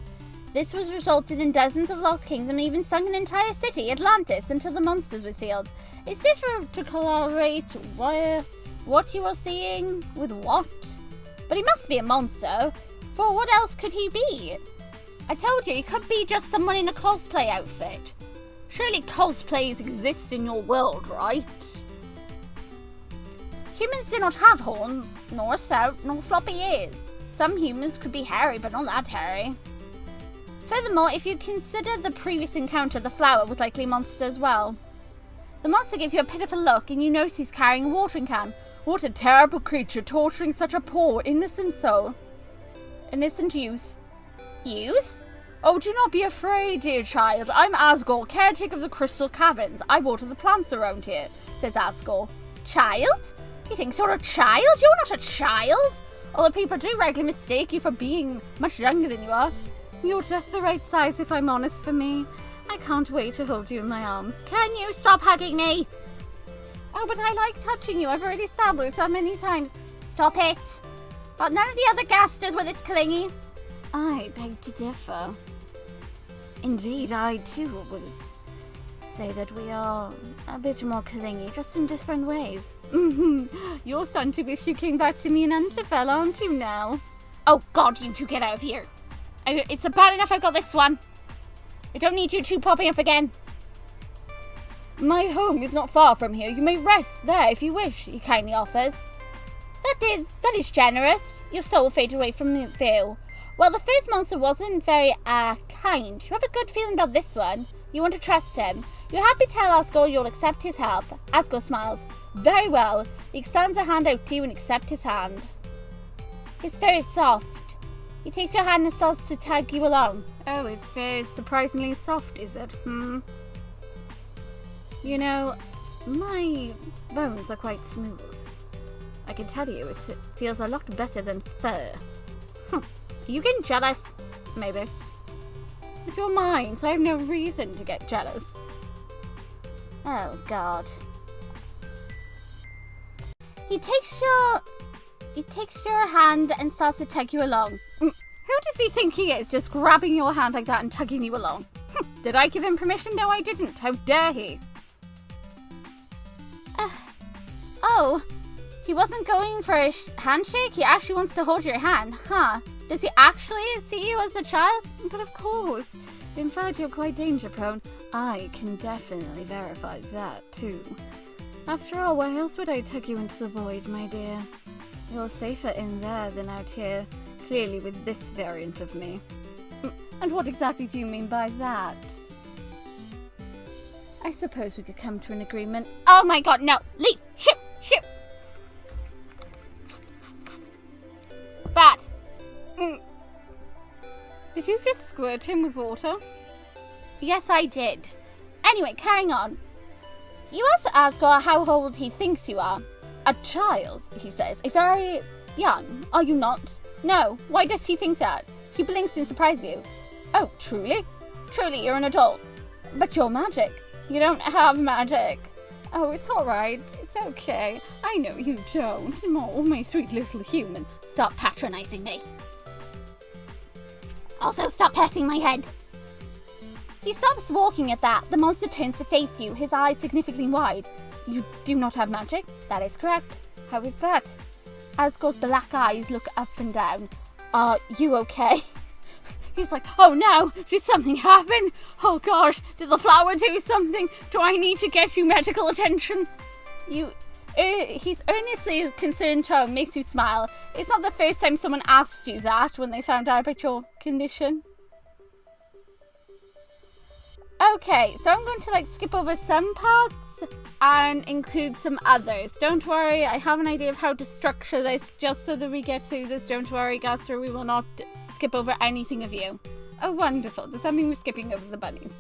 This was resulted in dozens of lost kingdoms and even sunk an entire city, Atlantis, until the monsters were sealed. It's difficult to correlate what you are seeing with what, but he must be a monster. For what else could he be? I told you, he could be just someone in a cosplay outfit. Surely cosplays exist in your world, right? Humans do not have horns, nor a snout, nor floppy ears. Some humans could be hairy, but not that hairy. Furthermore, if you consider the previous encounter, the flower was likely a monster as well. The monster gives you a pitiful look, and you notice he's carrying a watering can. What a terrible creature, torturing such a poor, innocent soul. Innocent youth. Youth? Oh, do not be afraid, dear child. I'm Asgore, caretaker of the Crystal Caverns. I water the plants around here, says Asgore. Child? He thinks you're a child? You're not a child. Although people do regularly mistake you for being much younger than you are. You're just the right size, if I'm honest, for me. I can't wait to hold you in my arms. Can you stop hugging me? Oh, but I like touching you. I've already established that many times. Stop it. But none of the other Gasters were this clingy. I beg to differ. Indeed, I too would say that we are a bit more clingy, just in different ways. You're starting to wish you came back to me in Underfell, aren't you now? Oh god, you two get out of here. It's bad enough I've got this one. I don't need you two popping up again. My home is not far from here. You may rest there if you wish, he kindly offers. That is generous. Your soul faded away from the view. Well, the first monster wasn't very, kind. You have a good feeling about this one. You want to trust him. You're happy to tell Asgore you'll accept his help. Asgore smiles. Very well. He extends a hand out to you and accept his hand. His fur is soft. He takes your hand and starts to tug you along. Oh, his fur is surprisingly soft, is it? You know, my bones are quite smooth. I can tell you, it feels a lot better than fur. Are you getting jealous? Maybe. But you're mine, so I have no reason to get jealous. He takes He takes your hand and starts to tug you along. Who does he think he is, just grabbing your hand like that and tugging you along? Did I give him permission? No, I didn't. How dare he? Oh, he wasn't going for a handshake? He actually wants to hold your hand, huh? Does he actually see you as a child? But of course. In fact, you're quite danger-prone. I can definitely verify that, too. After all, why else would I tuck you into the void, my dear? You're safer in there than out here, clearly with this variant of me. And what exactly do you mean by that? I suppose we could come to an agreement. Oh my god, no! Leave! Shoot! Shoot! Bat! Did you just squirt him with water? Yes, I did. Anyway, carrying on. You asked Asgore how old he thinks you are. A child, he says. Very young. Are you not? No. Why does he think that? He blinks in surprise you. Oh, truly? Truly, you're an adult. But you're magic. You don't have magic. Oh, it's alright. It's okay. I know you don't. Oh, my sweet little human. Stop patronizing me. Also, stop petting my head. He stops walking at that. The monster turns to face you, his eyes significantly wide. You do not have magic? That is correct. How is that? Asgore's black eyes look up and down. Are you okay? He's like, oh no, did something happen? Oh gosh, did the flower do something? Do I need to get you medical attention? His earnestly concerned tone makes you smile. It's not the first time someone asked you that when they found out about your condition. Okay, so I'm going to skip over some parts and include some others. Don't worry, I have an idea of how to structure this just so that we get through this. Don't worry, Gaster, we will not skip over anything of you. Oh, wonderful. Does that mean we're skipping over the bunnies?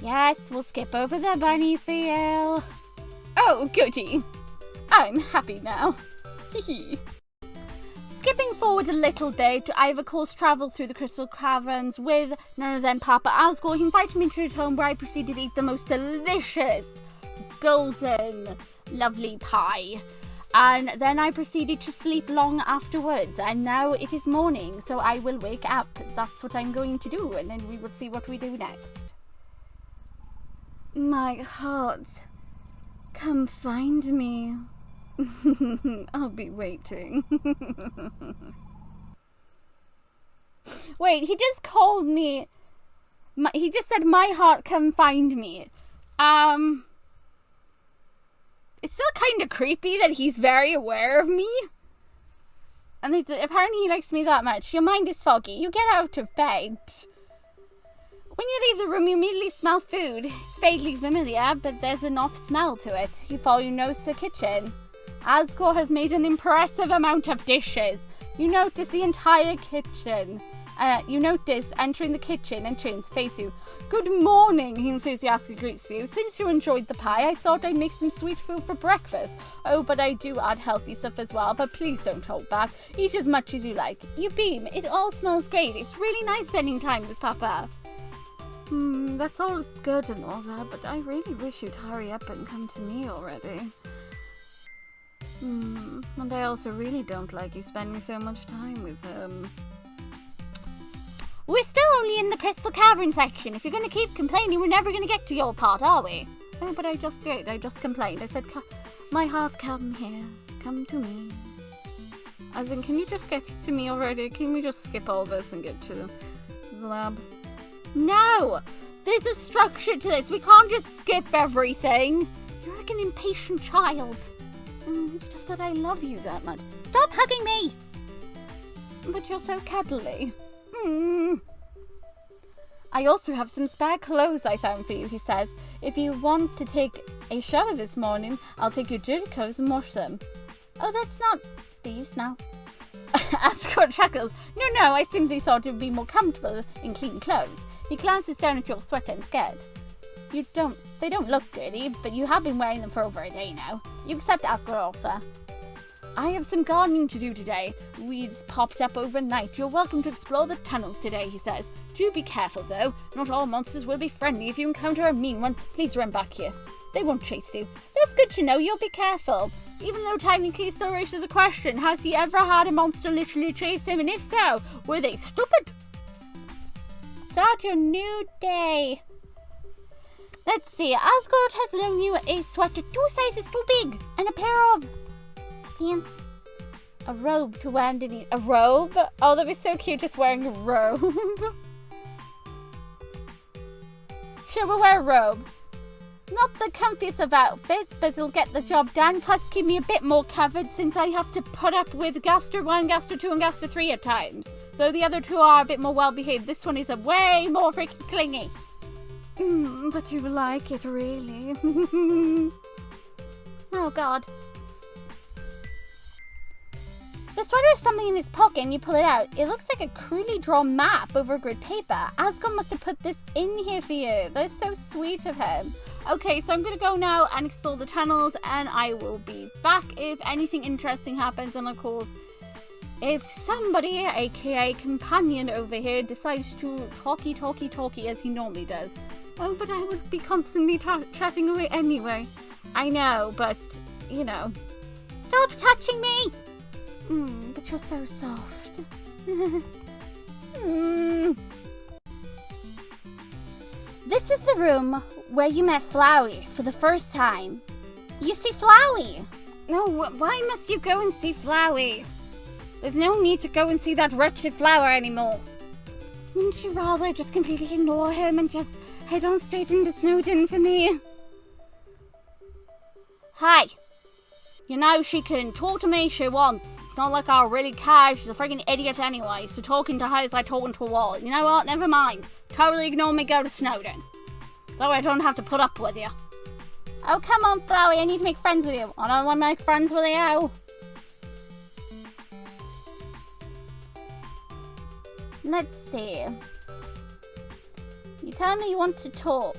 Yes, we'll skip over the bunnies for you. Oh, goody. I'm happy now. Hee. Skipping forward a little bit, I of course travelled through the crystal caverns with none other than Papa Asgore. He invited me to his home where I proceeded to eat the most delicious, golden, lovely pie. And then I proceeded to sleep long afterwards. And now it is morning, so I will wake up. That's what I'm going to do, and then we will see what we do next. My heart, come find me. I'll be waiting. Wait, he just called me. He just said, my heart, come find me. It's still kind of creepy that he's very aware of me. And apparently he likes me that much. Your mind is foggy. You get out of bed. When you leave the room, you immediately smell food. It's vaguely familiar, but there's an off smell to it. You follow your nose to the kitchen. Asgore has made an impressive amount of dishes. You notice the entire kitchen. You notice entering the kitchen and turns to face you. Good morning, he enthusiastically greets you. Since you enjoyed the pie, I thought I'd make some sweet food for breakfast. Oh, but I do add healthy stuff as well, but please don't hold back. Eat as much as you like. You beam. It all smells great. It's really nice spending time with Papa. That's all good and all that, but I really wish you'd hurry up and come to me already. And I also really don't like you spending so much time with him. We're still only in the Crystal Cavern section. If you're going to keep complaining, we're never going to get to your part, are we? Oh, but I just did. I just complained. I said, my heart, come here. Come to me. As in, can you just get to me already? Can we just skip all this and get to the lab? No! There's a structure to this. We can't just skip everything. You're like an impatient child. It's just that I love you that much. Stop hugging me! But you're so cuddly. I also have some spare clothes I found for you, he says. If you want to take a shower this morning, I'll take your dirty clothes and wash them. Oh, that's not... Do you smell? Asgore chuckles. No, I simply thought it would be more comfortable in clean clothes. He glances down at your sweater and scared. They don't look dirty, but you have been wearing them for over a day now. You accept Asgore also. I have some gardening to do today. Weeds popped up overnight. You're welcome to explore the tunnels today, he says. Do be careful, though. Not all monsters will be friendly. If you encounter a mean one, please run back here. They won't chase you. That's good to know. You'll be careful. Even though technically still raises the question, has he ever had a monster literally chase him? And if so, were they stupid? Start your new day. Let's see, Asgard has loaned you a sweater 2 sizes too big and a pair of pants. A robe to wear underneath. A robe? Oh, that'd be so cute just wearing a robe. Sure, we'll wear a robe. Not the comfiest of outfits, but it'll get the job done. Plus, keep me a bit more covered since I have to put up with Gaster 1, Gaster 2, and Gaster 3 at times. Though the other two are a bit more well-behaved, this one is a way more freaking clingy. But you like it, really. Oh, God. The sweater has something in its pocket and you pull it out. It looks like a crudely drawn map over grid paper. Asgard must have put this in here for you. That's so sweet of him. Okay, so I'm going to go now and explore the tunnels and I will be back if anything interesting happens. And of course, if somebody, aka companion over here, decides to talky as he normally does. Oh, but I would be constantly chatting away anyway. I know, but, you know. Stop touching me! But you're so soft. This is the room where you met Flowey for the first time. You see Flowey? No, why must you go and see Flowey? There's no need to go and see that wretched flower anymore. Wouldn't you rather just completely ignore him and just head on straight into Snowdon for me? Hi. You know, she can talk to me if she wants. It's not like I'll really care. She's a freaking idiot anyway, so talking to her is like talking to a wall. You know what? Never mind. Totally ignore me, go to Snowdon. That way I don't have to put up with you. Oh, come on, Flowey. I need to make friends with you. I don't want to make friends with you. Let's see. You tell me you want to talk.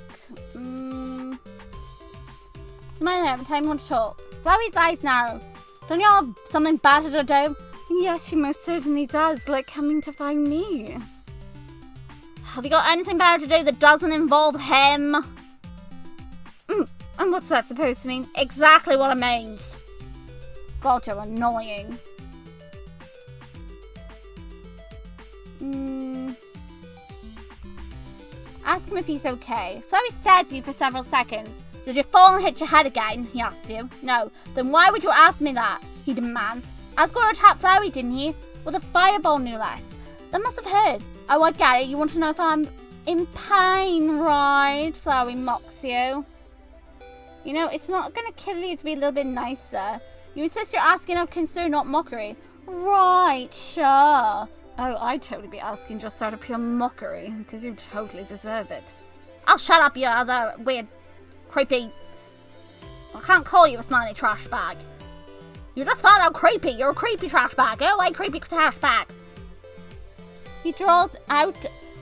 Smile every time you want to talk. Flowey's eyes narrow. Don't you have something better to do? Yes, she most certainly does, like coming to find me. Have you got anything better to do that doesn't involve him? And what's that supposed to mean? Exactly what it means. God, you're annoying. Ask him if he's okay. Flowey stares at you for several seconds. Did you fall and hit your head again? He asks you. No. Then why would you ask me that? He demands. Asgore attacked Flowey, didn't he? With a fireball, no less. That must have hurt. Oh, I get it. You want to know if I'm in pain, right? Flowey mocks you. You know, it's not going to kill you to be a little bit nicer. You insist you're asking out of concern, not mockery. Right, sure. Oh, I'd totally be asking just out of pure mockery, because you totally deserve it. Oh, shut up, you other weird, creepy... I can't call you a smiley trash bag. You just found out creepy. You're a creepy trash bag. I like creepy trash bag. He draws out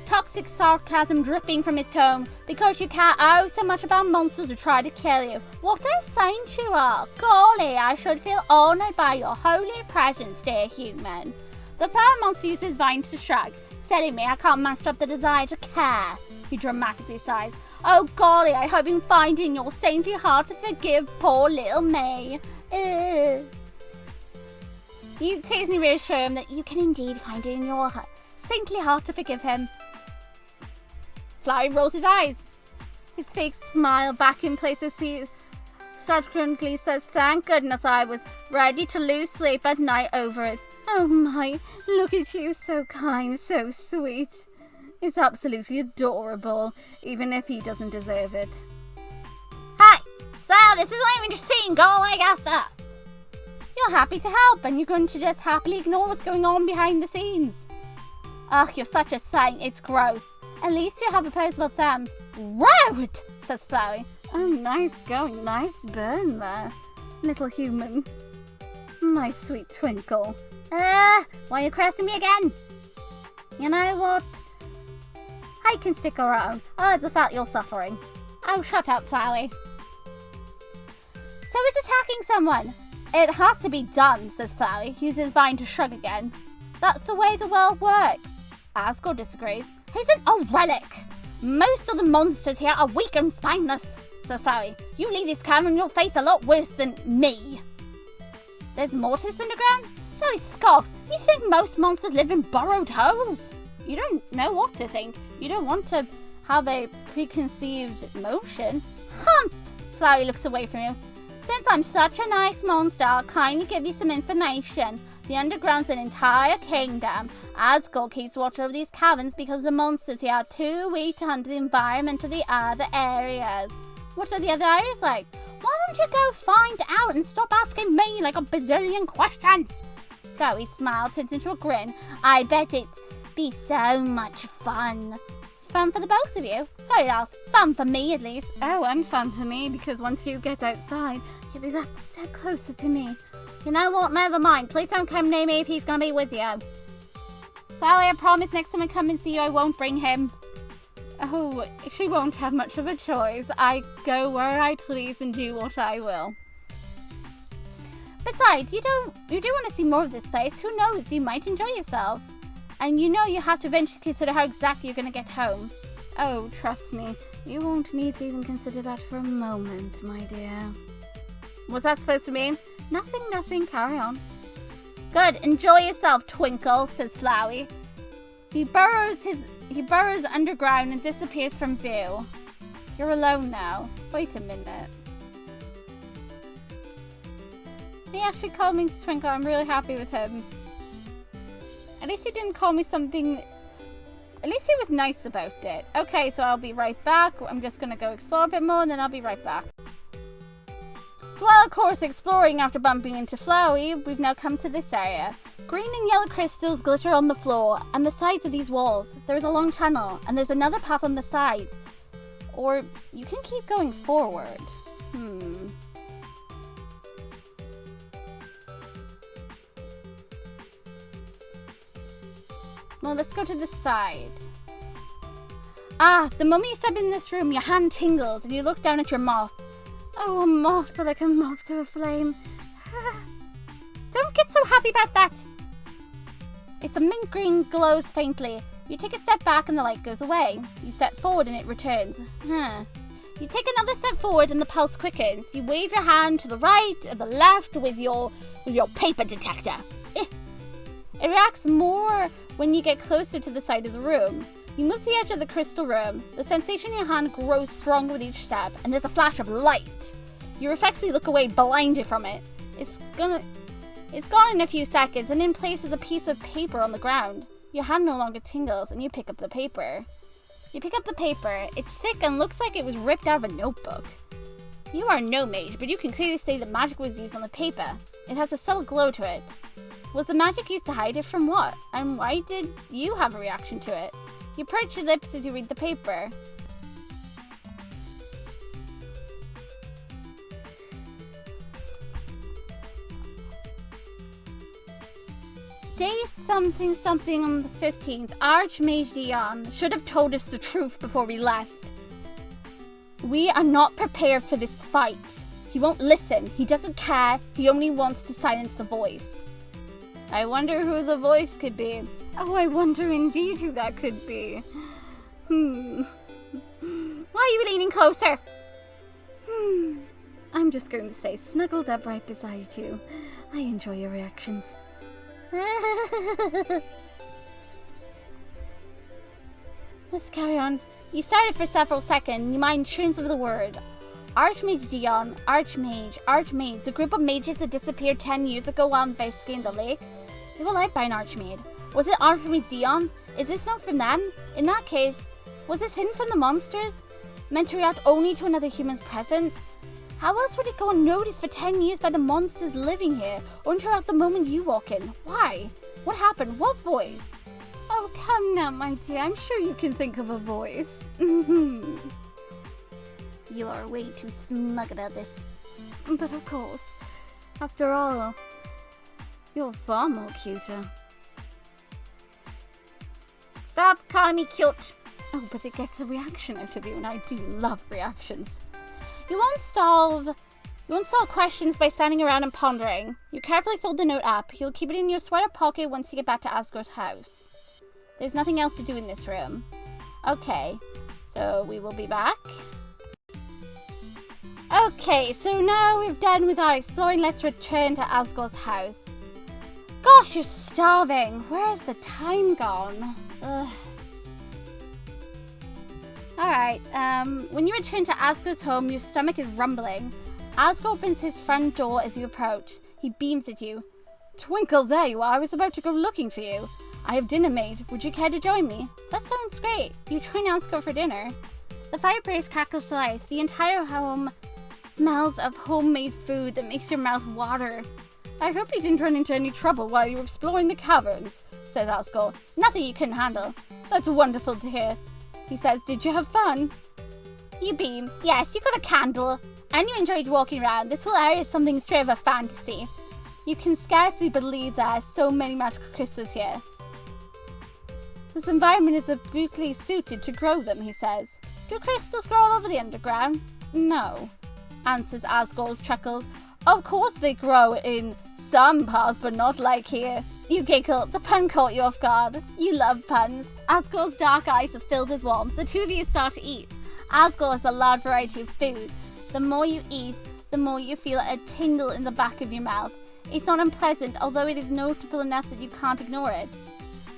toxic sarcasm dripping from his tone. Because you care oh so much about monsters who try to kill you. What a saint you are. Golly, I should feel honoured by your holy presence, dear human. The flower monster uses vines to shrug. Silly me, I can't master up the desire to care. He dramatically sighs. Oh golly, I hope you find in your saintly heart to forgive poor little me. You teasingly reassure him that you can indeed find it in your saintly heart to forgive him. Flowey rolls his eyes. His fake smile back in place as he subsequently says, thank goodness I was ready to lose sleep at night over it. Oh my, look at you, so kind, so sweet. It's absolutely adorable, even if he doesn't deserve it. Hi! So, this is not even just seeing go away, Gaster. You're happy to help, and you're going to just happily ignore what's going on behind the scenes. Ugh, you're such a saint, it's gross. At least you have opposable thumbs. Rude, says Flowey. Oh, nice going, nice burn there, little human. My sweet Twinkle. Why are you caressing me again? You know what? I can stick around. I like the fact you're suffering. Oh, shut up, Flowey. So it's attacking someone. It had to be done, says Flowey, uses vine to shrug again. That's the way the world works. Asgore disagrees. He's an relic. Most of the monsters here are weak and spineless, says Flowey. You leave this cavern, you'll face a lot worse than me. There's mortars underground? Chloe scoffs. You think most monsters live in burrowed holes? You don't know what to think. You don't want to have a preconceived notion. Humph! Flowey looks away from you. Since I'm such a nice monster, I'll kindly give you some information. The underground's an entire kingdom. Asgore keeps watch over these caverns because the monsters here are too weak to hunt the environment of the other areas. What are the other areas like? Why don't you go find out and stop asking me like a bazillion questions? Chloe's smile turns into a grin. I bet it'd be so much fun. Fun for the both of you? Sorry, else. Fun for me, at least. Oh, and fun for me, because once you get outside, you'll be that step closer to me. You know what? Never mind. Please don't come near me if he's going to be with you. Sally, I promise next time I come and see you, I won't bring him. Oh, she won't have much of a choice. I go where I please and do what I will. Besides, you do want to see more of this place. Who knows? You might enjoy yourself. And you know you have to eventually consider how exactly you're going to get home. Oh, trust me. You won't need to even consider that for a moment, my dear. What's that supposed to mean? Nothing. Carry on. Good. Enjoy yourself, Twinkle, says Flowey. He burrows underground and disappears from view. You're alone now. Wait a minute. He actually called me Twinkle. I'm really happy with him. At least he didn't call me something... At least he was nice about it. Okay, so I'll be right back. I'm just going to go explore a bit more and then I'll be right back. So while, of course, exploring after bumping into Flowey, we've now come to this area. Green and yellow crystals glitter on the floor and the sides of these walls. There is a long tunnel and there's another path on the side. Or you can keep going forward. Well, let's go to the side. Ah, the moment you step in this room, your hand tingles and you look down at your moth. Oh, a moth, but like a moth to a flame. Don't get so happy about that. It's a mint green, glows faintly. You take a step back and the light goes away. You step forward and it returns. You take another step forward and the pulse quickens. You wave your hand to the right or the left with your paper detector. It reacts more when you get closer to the side of the room. You move to the edge of the crystal room. The sensation in your hand grows stronger with each step, and there's a flash of light. You reflexively look away, blinded from it. It's gone in a few seconds, and in place is a piece of paper on the ground. Your hand no longer tingles, and you pick up the paper. It's thick and looks like it was ripped out of a notebook. You are no mage, but you can clearly see that magic was used on the paper. It has a subtle glow to it. Was the magic used to hide it from what? And why did you have a reaction to it? You perch your lips as you read the paper. Day something on the 15th. Archmage Dion should have told us the truth before we left. We are not prepared for this fight. He won't listen. He doesn't care. He only wants to silence the voice. I wonder who the voice could be. Oh, I wonder indeed who that could be. Why are you leaning closer? I'm just going to say, snuggled up right beside you. I enjoy your reactions. Let's carry on. You started for several seconds, your mind churns over the word. Archmage Dion, Archmage. The group of mages that disappeared 10 years ago while investigating the lake. They were led by an Archmage. Was it Archmage Dion? Is this note from them? In that case, was this hidden from the monsters? Meant to react only to another human's presence? How else would it go unnoticed for 10 years by the monsters living here, or interrupt the moment you walk in? Why? What happened? What voice? Oh, come now, my dear. I'm sure you can think of a voice. You are way too smug about this. But of course, after all, you're far more cuter. Stop calling me cute. Oh, but it gets a reaction out of you, and I do love reactions. You won't stall questions by standing around and pondering. You carefully fold the note up. You'll keep it in your sweater pocket once you get back to Asgore's house. There's nothing else to do in this room. Okay, so we will be back. Okay, so now we've done with our exploring, let's return to Asgore's house. Gosh, you're starving. Where's the time gone? Ugh. Alright, when you return to Asgore's home, your stomach is rumbling. Asgore opens his front door as you approach. He beams at you. Twinkle, there you are. I was about to go looking for you. I have dinner made. Would you care to join me? That sounds great. You join Asgore for dinner. The fireplace crackles to life. The entire home smells of homemade food that makes your mouth water. I hope you didn't run into any trouble while you were exploring the caverns, says Asgore. Nothing you couldn't handle. That's wonderful to hear. He says, did you have fun? You beam. Yes, you got a candle. And you enjoyed walking around. This whole area is something straight of a fantasy. You can scarcely believe there are so many magical crystals here. This environment is brutally suited to grow them, he says. Do crystals grow all over the underground? No, answers Asgore's chuckles. Of course they grow in some parts, but not like here. You giggle. The pun caught you off guard. You love puns. Asgore's dark eyes are filled with warmth. The two of you start to eat. Asgore has a large variety of food. The more you eat, the more you feel a tingle in the back of your mouth. It's not unpleasant, although it is notable enough that you can't ignore it.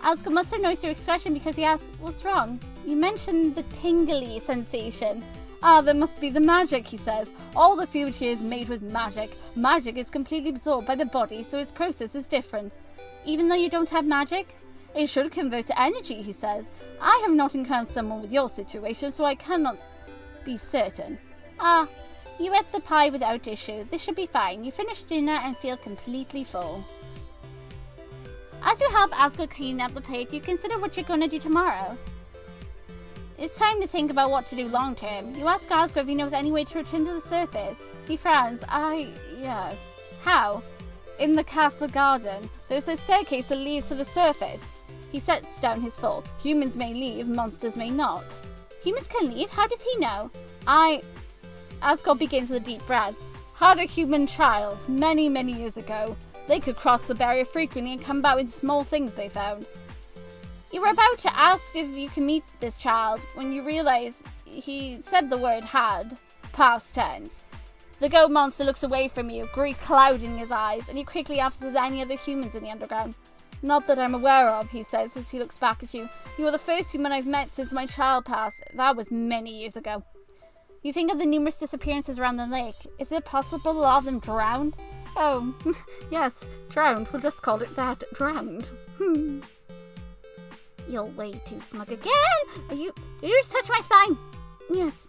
Asgore must have noticed your expression because he asks, what's wrong? You mentioned the tingly sensation. Ah, that must be the magic, he says. All the food here is made with magic. Magic is completely absorbed by the body, so its process is different. Even though you don't have magic, it should convert to energy, he says. I have not encountered someone with your situation, so I cannot be certain. Ah, you ate the pie without issue. This should be fine. You finish dinner and feel completely full. As you help Asgore clean up the plate, you consider what you're going to do tomorrow. It's time to think about what to do long term. You ask Asgore if he knows any way to return to the surface. He frowns. Yes. How? In the castle garden, there's a staircase that leads to the surface. He sets down his fork. Humans may leave, monsters may not. Humans can leave? How does he know? Asgore begins with a deep breath. Had a human child, many, many years ago. They could cross the barrier frequently and come back with small things they found. You were about to ask if you can meet this child when you realize he said the word had, past tense. The goat monster looks away from you, great cloud in his eyes, and he quickly asks if there's any other humans in the underground. Not that I'm aware of, he says as he looks back at you. You are the first human I've met since my child passed. That was many years ago. You think of the numerous disappearances around the lake. Is it possible a lot of them drowned? Oh, yes, drowned. We'll just call it that, drowned. You're way too smug again! You just touch my spine! Yes.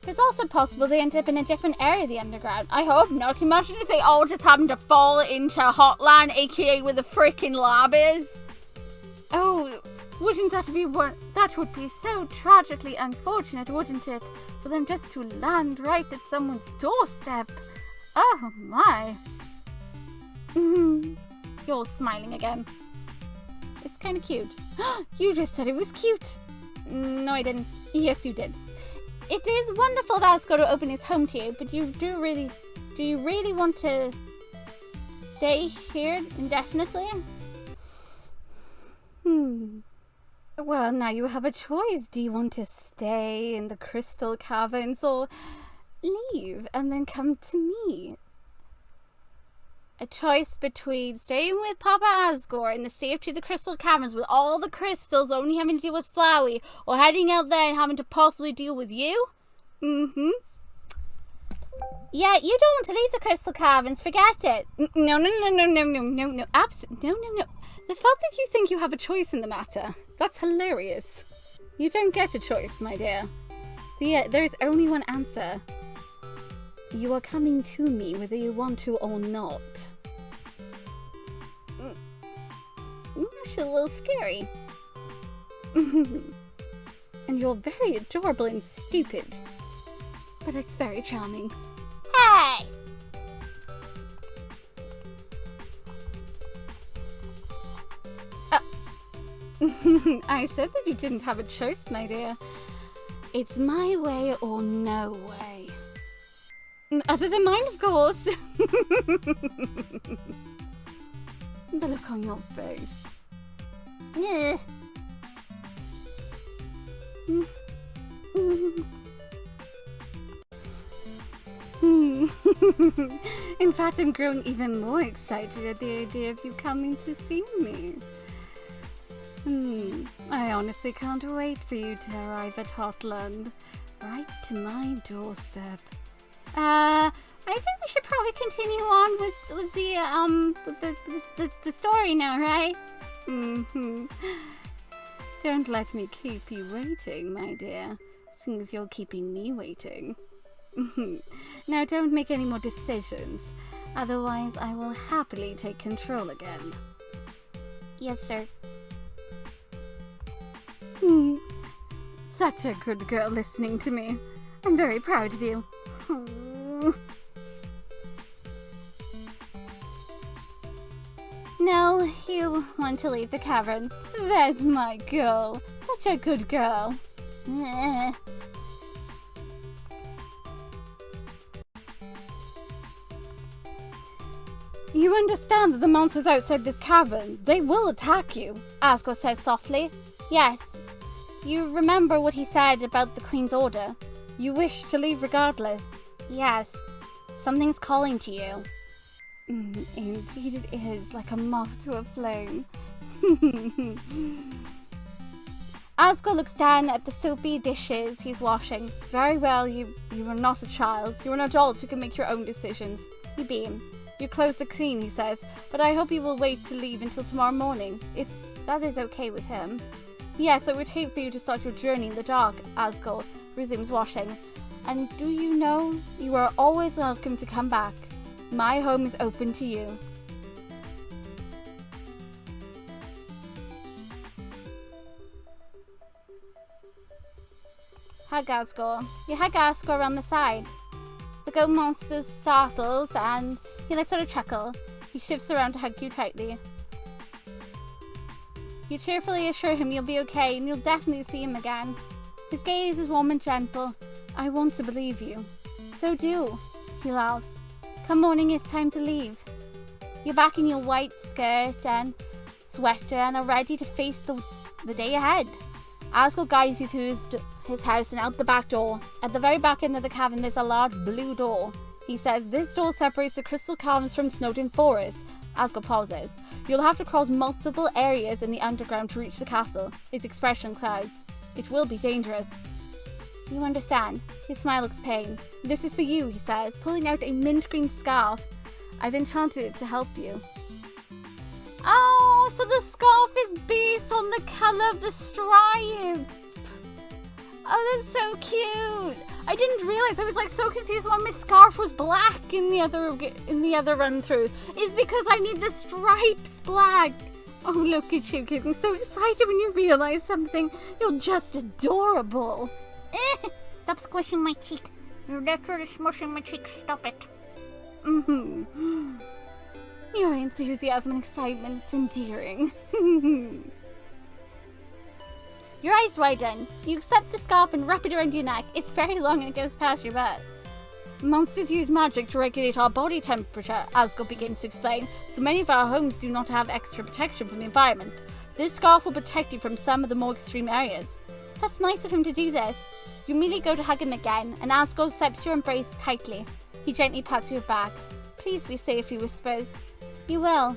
It's also possible they end up in a different area of the underground. I hope not. Imagine if they all just happen to fall into Hotland, aka where the frickin' lab is. Oh, wouldn't that be one? That would be so tragically unfortunate, wouldn't it? For them just to land right at someone's doorstep. Oh my. You're smiling again. It's kind of cute. You just said it was cute. No, I didn't. Yes, you did. It is wonderful that Asgore to open his home to you, but do you really want to stay here indefinitely? Well, now you have a choice. Do you want to stay in the crystal caverns or leave and then come to me? A choice between staying with Papa Asgore in the safety of the crystal caverns with all the crystals only having to deal with Flowey, or heading out there and having to possibly deal with you? Yeah, you don't want to leave the crystal caverns, forget it. No. No. Absolutely, no. The fact that you think you have a choice in the matter, that's hilarious. You don't get a choice, my dear. There is only one answer. You are coming to me whether you want to or not. It's a little scary. And you're very adorable and stupid. But it's very charming. Hey! I said that you didn't have a choice, my dear. It's my way or no way. Other than mine, of course. The look on your face. In fact, I'm growing even more excited at the idea of you coming to see me. I honestly can't wait for you to arrive at Hotland. Right to my doorstep. I think we should probably continue on with the story now, right? Don't let me keep you waiting, my dear, since you're keeping me waiting. Now don't make any more decisions, otherwise I will happily take control again. Yes, sir. Such a good girl listening to me. I'm very proud of you. No, you want to leave the caverns. There's my girl. Such a good girl. You understand that the monsters outside this cavern, they will attack you, Asgore says softly. Yes. You remember what he said about the Queen's order? You wish to leave regardless. Yes. Something's calling to you. Indeed it is, like a moth to a flame. Asgore looks down at the soapy dishes he's washing. Very well, you are not a child. You're an adult who can make your own decisions. You beam. Your clothes are clean, he says, but I hope you will wait to leave until tomorrow morning, if that is okay with him. Yes, I would hate for you to start your journey in the dark, Asgore resumes washing. And do you know, you are always welcome to come back. My home is open to you. Hug Asgore. You hug Asgore around the side. The goat monster startles and he lets out a chuckle. He shifts around to hug you tightly. You cheerfully assure him you'll be okay and you'll definitely see him again. His gaze is warm and gentle. I want to believe you. So do. He laughs. Come morning, it's time to leave. You're back in your white skirt and sweater and are ready to face the day ahead. Asgore guides you through his house and out the back door. At the very back end of the cavern, there's a large blue door. He says, this door separates the crystal caverns from Snowdin Forest. Asgore pauses. You'll have to cross multiple areas in the underground to reach the castle. His expression clouds. It will be dangerous. You understand. His smile looks pain. This is for you, he says, pulling out a mint green scarf. I've enchanted it to help you. Oh, so the scarf is based on the colour of the stripe. Oh, that's so cute. I didn't realise. I was like so confused why my scarf was black in the other run through. It's because I need the stripes black. Oh, look at you getting so excited when you realise something. You're just adorable. Stop squishing my cheek. You're literally smushing my cheek. Stop it. Your enthusiasm and excitement, it's endearing. Your eyes widen. You accept the scarf and wrap it around your neck. It's very long and it goes past your butt. Monsters use magic to regulate our body temperature, Asgore begins to explain, so many of our homes do not have extra protection from the environment. This scarf will protect you from some of the more extreme areas. That's nice of him to do this. You immediately go to hug him again, and Asgore accepts your embrace tightly. He gently pats your back. Please be safe, he whispers. You will.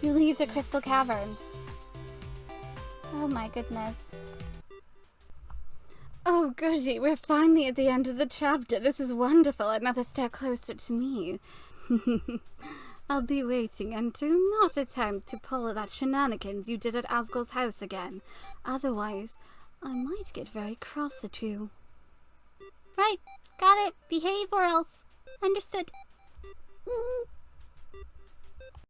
You leave the crystal caverns. Oh my goodness. Oh goody, we're finally at the end of the chapter. This is wonderful. Another step closer to me. I'll be waiting, and do not attempt to pull that shenanigans you did at Asgore's house again. Otherwise, I might get very cross at you. Right, got it. Behave or else. Understood.